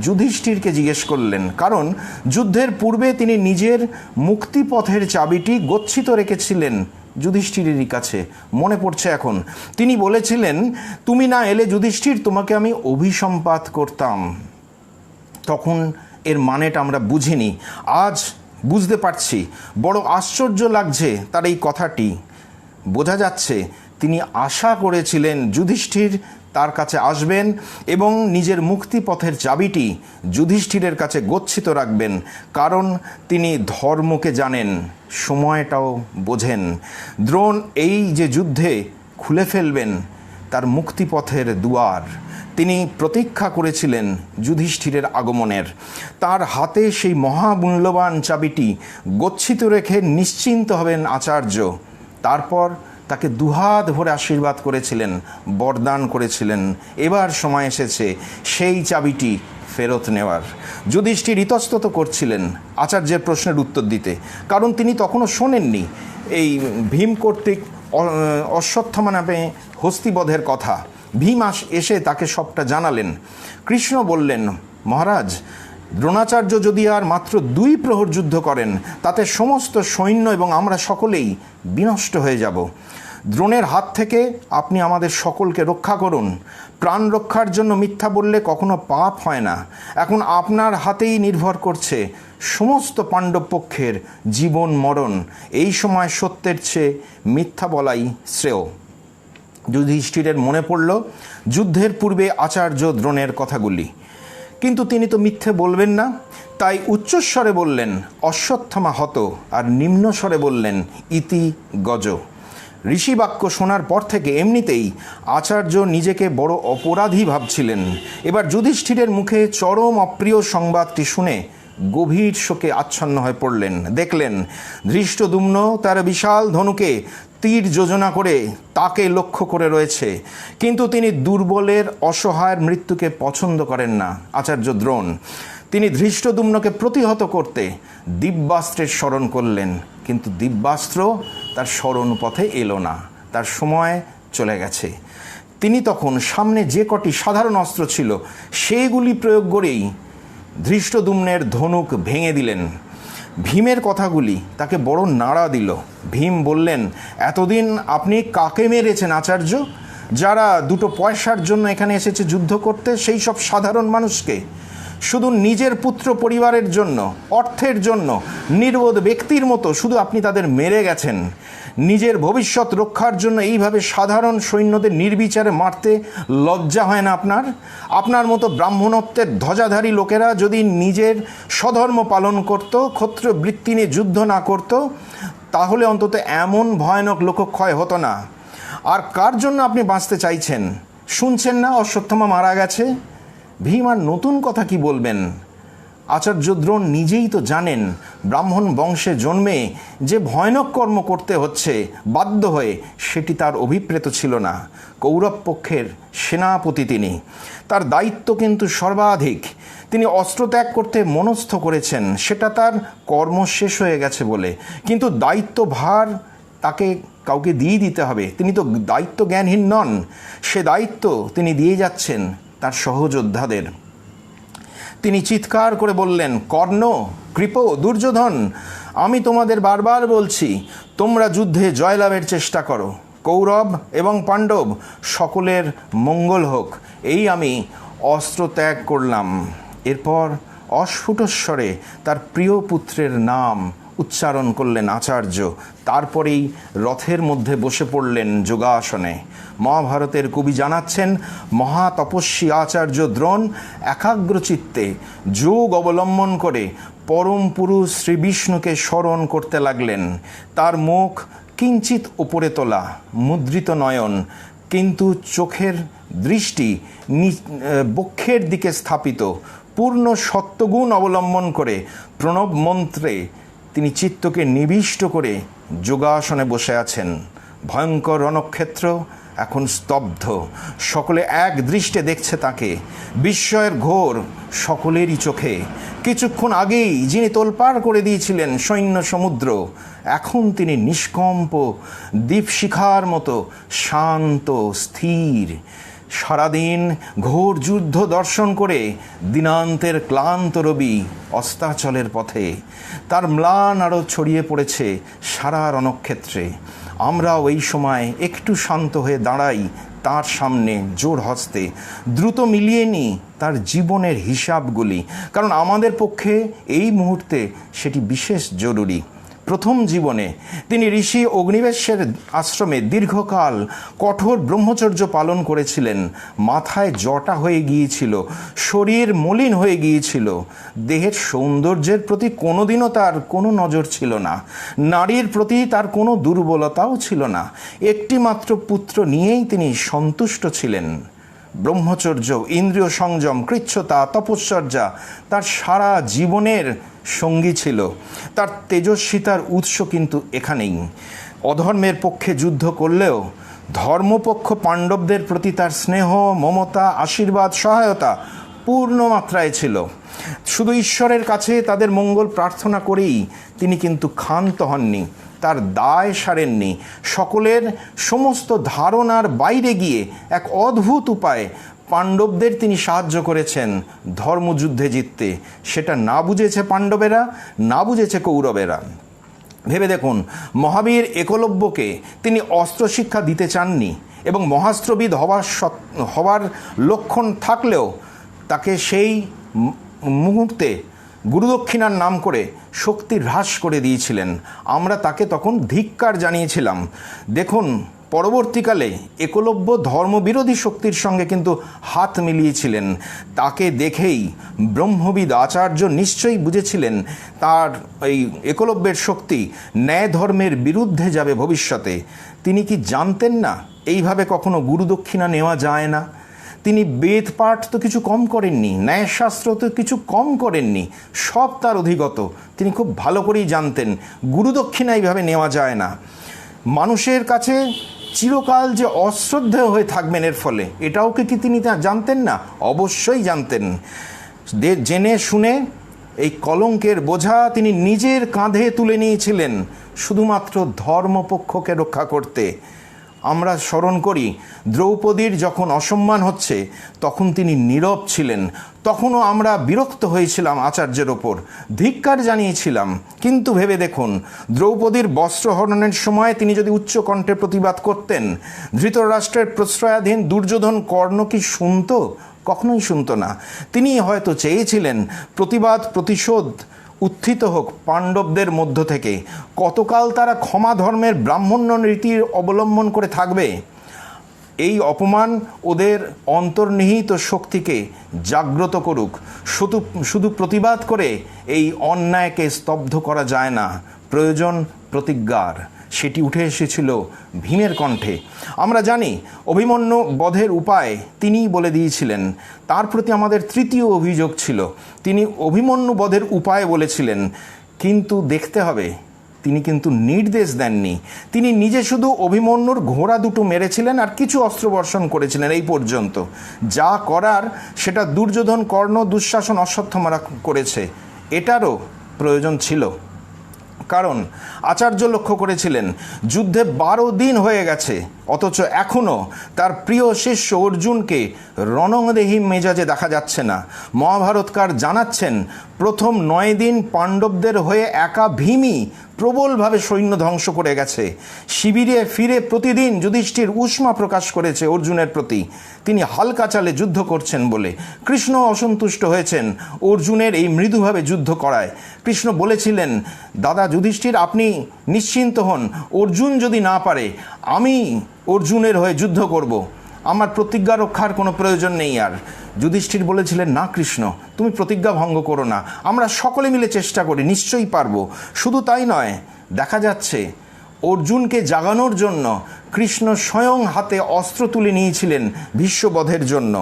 যুধিষ্ঠিরকে জিজ্ঞেস করলেন। কারণ যুদ্ধের পূর্বে তিনি নিজের মুক্তিপথের চাবিটি গচ্ছিত রেখেছিলেন যুধিষ্ঠিরেরই কাছে। মনে পড়ছে এখন, তিনি বলেছিলেন, তুমি না এলে যুধিষ্ঠির, তোমাকে আমি অভিসম্পাত করতাম। তখন এর মানেটা আমরা বুঝিনি, আজ বুঝতে পারছি। বড় আশ্চর্য লাগছে তার এই কথাটি। বোঝা যাচ্ছে তিনি আশা করেছিলেন যুধিষ্ঠির তার কাছে আসবেন এবং নিজের মুক্তিপথের চাবিটি যুধিষ্ঠিরের কাছে গচ্ছিত রাখবেন, কারণ তিনি ধর্মকে জানেন, সময়টাও বোঝেন। দ্রোণ এই যে যুদ্ধে খুলে ফেলবেন তার মুক্তিপথের দুয়ার, তিনি প্রতীক্ষা করেছিলেন যুধিষ্ঠিরের আগমনের। তার হাতে সেই মহামূল্যবান চাবিটি গচ্ছিত রেখে নিশ্চিন্ত হবেন আচার্য। তারপর তাকে দুহাত ভরে আশীর্বাদ করেছিলেন, বরদান করেছিলেন, এবার সময় এসেছে সেই চাবিটি ফেরত নেওয়ার। যুধিষ্ঠির ইতস্তত করছিলেন আচার্যের প্রশ্নের উত্তর দিতে, কারণ তিনি তখনও শোনেননি এই ভীম কর্তৃক অশ্বত্থামা নামে হস্তিবধের কথা। ভীম এসে তাকে সবটা জানালেন। কৃষ্ণ বললেন, মহারাজ, দ্রোণাচার্য যদি আর মাত্র 2 প্রহর যুদ্ধ করেন, তাতে সমস্ত সৈন্য এবং আমরা সকলেই বিনষ্ট হয়ে যাব। দ্রোণের হাত থেকে আপনি আমাদের সকলকে রক্ষা করুন। প্রাণ রক্ষার জন্য মিথ্যা বললে কখনো পাপ হয় না। এখন আপনার হাতেই নির্ভর করছে সমস্ত পাণ্ডব পক্ষের জীবন মরণ। এই সময় সত্যের চেয়ে মিথ্যা বলাই শ্রেয়। যুধিষ্ঠিরের মনে পড়ল যুদ্ধের পূর্বে আচার্য দ্রোণের কথাগুলি, কিন্তু তিনি তো মিথ্যে বলবেন না, তাই উচ্চস্বরে বললেন অশ্বত্থামা হত, আর নিম্নস্বরে বললেন ইতি গজ। ঋষিবাক্য শোনার পর থেকে এমনিতেই আচার্য নিজেকে বড় অপরাধী ভাবছিলেন। এবার যুধিষ্ঠিরের মুখে চরম অপ্রিয় সংবাদটি শুনে গভীর শোকে আচ্ছন্ন হয়ে পড়লেন। দেখলেন ধৃষ্টদ্যুম্ন তার বিশাল ধনুকে তীর যোজনা করে তাকে লক্ষ্য করে রয়েছে, কিন্তু তিনি দুর্বলের অসহায়ের মৃত্যুকে পছন্দ করেন না। আচার্য দ্রোণ তিনি ধৃষ্টদ্যুম্নকে প্রতিহত করতে দিব্যাস্ত্রের স্মরণ করলেন, কিন্তু দিব্যাস্ত্র তার স্মরণ পথে এলো না, তার সময় চলে গেছে। তিনি তখন সামনে যে কটি সাধারণ অস্ত্র ছিল সেইগুলি প্রয়োগ করেই ধৃষ্টদ্যুম্নের ধনুক ভেঙে দিলেন। ভীমের কথাগুলি তাকে বড় নাড়া দিল। ভীম বললেন, এতদিন আপনি কাকে মেরেছেন আচার্য? যারা দুটো পয়সার জন্য এখানে এসেছে যুদ্ধ করতে, সেই সব সাধারণ মানুষকে? শুধু নিজের পুত্র পরিবারের জন্য, অর্থের জন্য, নির্বোধ ব্যক্তির মতো শুধু আপনি তাদের মেরে গেছেন। নিজের ভবিষ্যৎ রক্ষার জন্য এইভাবে সাধারণ সৈন্যদের নির্বিচারে মারতে লজ্জা হয় না আপনার? আপনার মতো ব্রাহ্মণত্বের ধ্বজাধারী লোকেরা যদি নিজের স্বধর্ম পালন করত, ক্ষত্র বৃত্তি নিয়ে যুদ্ধ না করত, তাহলে অন্তত এমন ভয়ানক লোকক্ষয় হতো না। আর কার জন্য আপনি বাঁচতে চাইছেন? শুনছেন না অশ্বত্থামা মারা গেছে? ভীম আর নতুন কথা কি বলবেন? আচার্য দ্রোণ নিজেই তো জানেন ব্রাহ্মণ বংশে জন্মে যে ভয়ানক কর্ম করতে হচ্ছে বাধ্য হয়ে, সেটি তার অভিপ্রেত ছিল না। কৌরব পক্ষের সেনাপতি তিনি, তার দায়িত্ব কিন্তু সর্বাধিক। তিনি অস্ত্র ত্যাগ করতে মনস্থ করেছেন, সেটা তার কর্ম শেষ হয়ে গেছে বলে, কিন্তু দায়িত্বভার তাকে কাউকে দিয়ে দিতে হবে। তিনি তো দায়িত্ব জ্ঞানহীন নন, সে দায়িত্ব তিনি দিয়ে যাচ্ছেন তার সহযোদ্ধাদের। তিনি চিৎকার করে বললেন, কর্ণ, কৃপ, দুর্যোধন, আমি তোমাদের বারবার বলছি তোমরা যুদ্ধে জয়লাভের চেষ্টা করো। কৌরব এবং পাণ্ডব সকলের মঙ্গল হোক, এই আমি অস্ত্র ত্যাগ করলাম। এরপর অস্ফুটস্বরে তার প্রিয় পুত্রের নাম উচ্চারণ করলেন আচার্য। তারপরেই রথের মধ্যে বসে পড়লেন যোগাসনে। মহাভারতের কবি জানাচ্ছেন, মহাতপস্বী আচার্য দ্রোণ একাগ্রচিত্তে যোগ অবলম্বন করে পরম পুরুষ শ্রীবিষ্ণুকে স্মরণ করতে লাগলেন। তার মুখ কিঞ্চিত উপরে তোলা, মুদ্রিত নয়ন, কিন্তু চোখের দৃষ্টি বক্ষের দিকে স্থাপিত। পূর্ণ সত্যগুণ অবলম্বন করে প্রণব মন্ত্রে তিনি চিত্তকে নিবিষ্ট করে যোগাসনে বসে আছেন। ভয়ঙ্কর রণক্ষেত্র এখন স্তব্ধ, সকলে এক দৃষ্টে দেখছে তাকে। বিস্ময়ের ঘোর সকলেরই চোখে। কিছুক্ষণ আগেই যিনি তোলপাড় করে দিয়েছিলেন সৈন্য সমুদ্র, এখন তিনি নিষ্কম্প দীপশিখার মতো শান্ত স্থির। সারাদিন ঘোর যুদ্ধ দর্শন করে দিনান্তের ক্লান্ত রবি অস্তাচলের পথে, তার ম্লান আরও ছড়িয়ে পড়েছে সারা রণক্ষেত্রে। আমরাও এই সময় একটু শান্ত হয়ে দাঁড়াই তার সামনে জোর হস্তে, দ্রুত মিলিয়ে নিই তার জীবনের হিসাবগুলি, কারণ আমাদের পক্ষে এই মুহূর্তে সেটি বিশেষ জরুরি। প্রথম জীবনে তিনি ঋষি অগ্নিবেশের আশ্রমে দীর্ঘকাল কঠোর ব্রহ্মচর্য পালন করেছিলেন। মাথায় জটা হয়ে গিয়েছিল, শরীর মলিন হয়ে গিয়েছিল, দেহের সৌন্দর্যের প্রতি কোনোদিনও তার কোনো নজর ছিল না, নারীর প্রতি তার কোনো দুর্বলতাও ছিল না। একটি মাত্র পুত্র নিয়েই তিনি সন্তুষ্ট ছিলেন। ব্রহ্মচর্য, ইন্দ্রিয় সংযম, কৃচ্ছতা, তপশ্চর্যা তার সারা জীবনের সঙ্গী ছিল। তার তেজস্বিতার উৎস কিন্তু এখানেই। অধর্মের পক্ষে যুদ্ধ করলেও ধর্মপক্ষ পাণ্ডবদের প্রতি তার স্নেহ, মমতা, আশীর্বাদ, সহায়তা পূর্ণ মাত্রায় ছিল। শুধু ঈশ্বরের কাছে তাদের মঙ্গল প্রার্থনা করেই তিনি কিন্তু ক্ষান্ত হননি, তার দায় সারেননি। সকলের সমস্ত ধারণার বাইরে গিয়ে এক অদ্ভুত উপায়ে পাণ্ডবদের তিনি সাহায্য করেছেন ধর্মযুদ্ধে জিততে। সেটা না বুঝেছে পাণ্ডবেরা, না বুঝেছে কৌরবেরা। ভেবে দেখুন, মহাবীর একলব্যকে তিনি অস্ত্র শিক্ষা দিতে চাননি এবং মহাস্ত্রবিদ হওয়ার লক্ষণ থাকলেও তাকে সেই মুহূর্তে গুরুদক্ষিণার নাম করে শক্তি হ্রাস করে দিয়েছিলেন। আমরা তাকে তখন ধিক্কার জানিয়েছিলাম। দেখুন, পরবর্তীকালে একলব্য ধর্মবিরোধী শক্তির সঙ্গে কিন্তু হাত মিলিয়েছিলেন। তাকে দেখেই ব্রহ্মবিদ আচার্য নিশ্চয়ই বুঝেছিলেন তার এই একলব্যের শক্তি ন্যায় ধর্মের বিরুদ্ধে যাবে ভবিষ্যতে। তিনি কি জানতেন না এইভাবে কখনো গুরুদক্ষিণা নেওয়া যায় না? তিনি বেদ পাঠ তো কিছু কম করেননি, ন্যায়শাস্ত্র তো কিছু কম করেননি, সব তার অধিগত। তিনি খুব ভালো করেই জানতেন গুরুদক্ষিণা এইভাবে নেওয়া যায় না। মানুষের কাছে চিরকাল যে অশ্রদ্ধেয় হয়ে থাকবেন এর ফলে, এটাও কি তিনি জানতেন না? অবশ্যই জানতেন। জেনে শুনে এই কলঙ্কের বোঝা তিনি নিজের কাঁধে তুলে নিয়েছিলেন শুধুমাত্র ধর্মপক্ষকে রক্ষা করতে। আমরা স্মরণ করি, দ্রৌপদীর যখন অসম্মান হচ্ছে তখন তিনি নীরব ছিলেন। তখনও আমরা বিরক্ত হয়েছিলাম আচার্যের ওপর, ধিক্কার জানিয়েছিলাম। কিন্তু ভেবে দেখুন, দ্রৌপদীর বস্ত্রহরণের সময় তিনি যদি উচ্চকণ্ঠে প্রতিবাদ করতেন, ধৃতরাষ্ট্রের প্রশ্রয়াধীন দুর্যোধন কর্ণ কি শুনত? কখনোই শুনত না। তিনি হয়তো চেয়েছিলেন প্রতিবাদ প্রতিশোধ উত্থিত হোক পাণ্ডবদের মধ্য থেকে। কতকাল তারা ক্ষমা ধর্মের ব্রাহ্মণ্য রীতির অবলম্বন করে থাকবে? এই অপমান ওদের অন্তর্নিহিত শক্তিকে জাগ্রত করুক। শুধু প্রতিবাদ করে এই অন্যায়কে স্তব্ধ করা যায় না, প্রয়োজন প্রতিজ্ঞার। সেটি উঠে এসেছিল ভীমের কণ্ঠে। আমরা জানি অভিমন্যু বধের উপায় তিনিই বলে দিয়েছিলেন। তার প্রতি আমাদের তৃতীয় অভিযোগ ছিল, তিনি অভিমন্যু বধের উপায় বলেছিলেন, কিন্তু দেখতে হবে তিনি কিন্তু নির্দেশ দেননি। তিনি নিজে শুধু অভিমন্যুর ঘোড়া দুটো মেরেছিলেন আর কিছু অস্ত্র বর্ষণ করেছিলেন। এই পর্যন্ত যা করার সেটা দুর্যোধন কর্ণ দুঃশাসন অশ্বত্থামারা করেছে। এটারও প্রয়োজন ছিল, কারণ আচার্য লক্ষ্য করেছিলেন যুদ্ধে 12 দিন হয়ে গেছে, অথচ এখনও তার প্রিয় শিষ্য অর্জুনকে রণদেহী মেজাজে দেখা যাচ্ছে না। মহাভারতকার জানাচ্ছেন প্রথম 9 দিন পাণ্ডবদের হয়ে একা ভীমই প্রবলভাবে সৈন্য ধ্বংস করে গেছে। শিবিরে ফিরে প্রতিদিন যুধিষ্ঠির উষ্মা প্রকাশ করেছে অর্জুনের প্রতি, তিনি হালকা চালে যুদ্ধ করছেন বলে। কৃষ্ণ অসন্তুষ্ট হয়েছেন অর্জুনের এই মৃদুভাবে যুদ্ধ করায়। কৃষ্ণ বলেছিলেন, দাদা যুধিষ্ঠির, আপনি নিশ্চিন্ত হন, অর্জুন যদি না পারে আমি অর্জুনের হয়ে যুদ্ধ করব, আমার প্রতিজ্ঞা রক্ষার কোনো প্রয়োজন নেই। আর যুধিষ্ঠির বলেছিলেন, না কৃষ্ণ, তুমি প্রতিজ্ঞা ভঙ্গ করো না, আমরা সকলে মিলে চেষ্টা করি, নিশ্চয়ই পারবো। শুধু তাই নয়, দেখা যাচ্ছে অর্জুনকে জাগানোর জন্য কৃষ্ণ স্বয়ং হাতে অস্ত্র তুলে নিয়েছিলেন ভীষ্মবধের জন্য।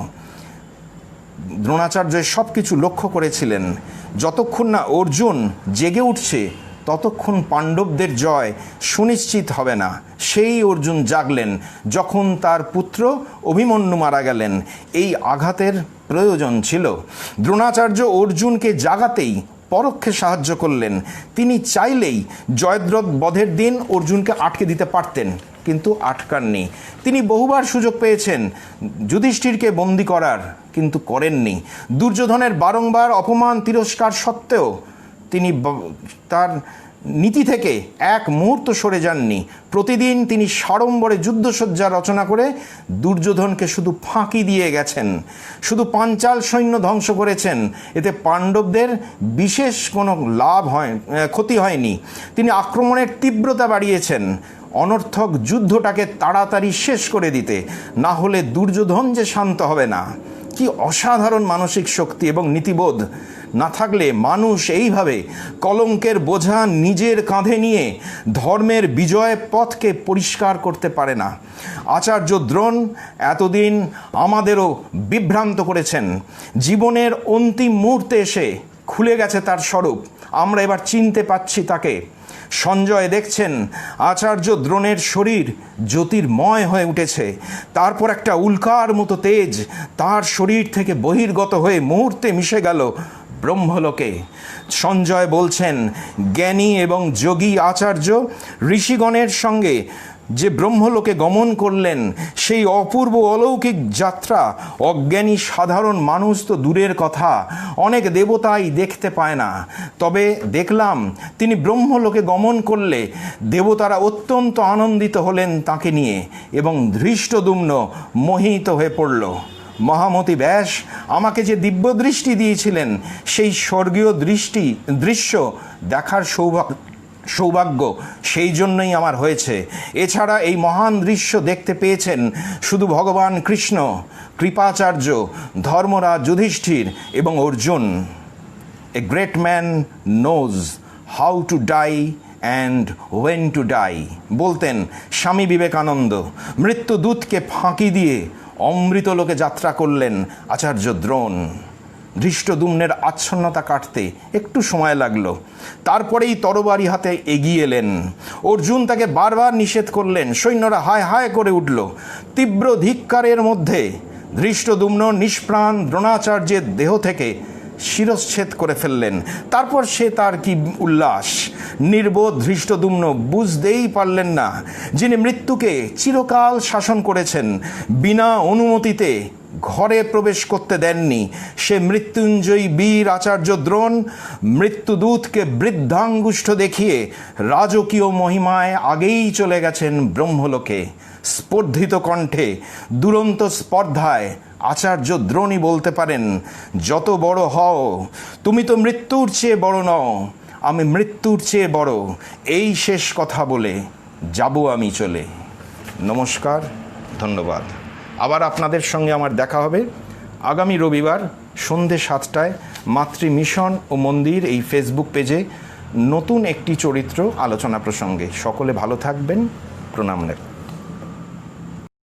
দ্রোণাচার্য সব কিছু লক্ষ্য করেছিলেন। যতক্ষণ না অর্জুন জেগে উঠছে ততক্ষণ পাণ্ডবদের জয় সুনিশ্চিত হবে না। সেই অর্জুন জাগলেন যখন তার পুত্র অভিমন্যু মারা গেলেন। এই আঘাতের প্রয়োজন ছিল। দ্রোণাচার্য অর্জুনকে জাগাতেই পরোক্ষে সাহায্য করলেন। তিনি চাইলেই জয়দ্রথ বধের দিন অর্জুনকে আটকে দিতে পারতেন, কিন্তু আটকাননি। তিনি বহুবার সুযোগ পেয়েছেন যুধিষ্ঠিরকে বন্দি করার, কিন্তু করেননি। দুর্যোধনের বারংবার অপমান তিরস্কার সত্ত্বেও তিনি তার নীতি থেকে এক মুহূর্ত সরে যাননি। প্রতিদিন তিনি সাড়ম্বরে যুদ্ধসজ্জা রচনা করে দুর্যোধনকে শুধু ফাঁকি দিয়ে গেছেন, শুধু পাঞ্চাল সৈন্য ধ্বংস করেছেন। এতে পাণ্ডবদের বিশেষ কোনো ক্ষতি হয়নি। তিনি আক্রমণের তীব্রতা বাড়িয়েছেন অনর্থক যুদ্ধটাকে তাড়াতাড়ি শেষ করে দিতে, না হলে দুর্যোধন যে শান্ত হবে না। কি অসাধারণ মানসিক শক্তি এবং নীতিবোধ! না থাকলে মানুষ এইভাবে কলঙ্কের বোঝা নিজের কাঁধে নিয়ে ধর্মের বিজয় পথকে পরিষ্কার করতে পারে না। আচার্য দ্রোণ এতদিন আমাদেরও বিভ্রান্ত করেছেন। জীবনের অন্তিম মুহূর্তে এসে খুলে গেছে তার স্বরূপ, আমরা এবার চিনতে পাচ্ছি তাকে। সঞ্জয় দেখছেন আচার্য দ্রোণের শরীর জ্যোতির্ময় হয়ে উঠেছে। তারপর একটা উল্কার মতো তেজ তার শরীর থেকে বহির্গত হয়ে মুহূর্তে মিশে গেল ব্রহ্মলোকে। সঞ্জয় বলছেন, জ্ঞানী এবং যোগী আচার্য ঋষিগণের সঙ্গে যে ব্রহ্মলোকে গমন করলেন, সেই অপূর্ব অলৌকিক যাত্রা অজ্ঞানী সাধারণ মানুষ তো দূরের কথা, অনেক দেবতাই দেখতে পায় না। তবে দেখলাম তিনি ব্রহ্মলোকে গমন করলে দেবতারা অত্যন্ত আনন্দিত হলেন তাকে নিয়ে, এবং ধৃষ্টদ্যুম্ন মোহিত হয়ে পড়ল। মহামতি ব্যাস আমাকে যে দিব্য দৃষ্টি দিয়েছিলেন, সেই স্বর্গীয় দৃশ্য দেখার সৌভাগ্য সেই জন্যই আমার হয়েছে। এছাড়া এই মহান দৃশ্য দেখতে পেয়েছেন শুধু ভগবান কৃষ্ণ, কৃপাচার্য, ধর্মরাজ যুধিষ্ঠির এবং Arjun. A great man knows how to die and when to die বলতেন স্বামী বিবেকানন্দ। মৃত্যুদূতকে ফাঁকি দিয়ে অমৃতলোকে যাত্রা করলেন আচার্য দ্রোণ। ধৃষ্টদ্যুম্নের আচ্ছন্নতা কাটতে একটু সময় লাগলো, তারপরেই তরবারি হাতে এগিয়ে এলেন। অর্জুন তাকে বারবার নিষেধ করলেন, সৈন্যরা হায় হায় করে উঠল। তীব্র ধিক্কারের মধ্যে ধৃষ্টদ্যুম্ন নিষ্প্রাণ দ্রোণাচার্যের দেহ থেকে শিরশ্ছেদ করে ফেললেন। তারপর সে তার কি উল্লাস! নির্বোধ ধৃষ্টদ্যুম্ন বুঝতেই পারলেন না, যিনি মৃত্যুকে চিরকাল শাসন করেছেন, বিনা অনুমতিতে ঘরে প্রবেশ করতে দেননি, সে মৃত্যুঞ্জয়ী বীর আচার্য দ্রোণ মৃত্যুদূতকে বৃদ্ধাঙ্গুষ্ঠ দেখিয়ে রাজকীয় মহিমায় আগেই চলে গেছেন ব্রহ্মলোকে। স্পর্ধিত কণ্ঠে, দুরন্ত স্পর্ধায় আচার্য দ্রোণী বলতে পারেন, যত বড় হও তুমি তো মৃত্যুর চেয়ে বড় নও, আমি মৃত্যুর চেয়ে বড়। এই শেষ কথা বলে যাব আমি চলে। নমস্কার, ধন্যবাদ। আবার আপনাদের সঙ্গে আমার দেখা হবে আগামী রবিবার সন্ধে 7টায় মাতৃ মিশন ও মন্দির এই ফেসবুক পেজে নতুন একটি চরিত্র আলোচনা প্রসঙ্গে। সকলে ভালো থাকবেন। প্রণাম।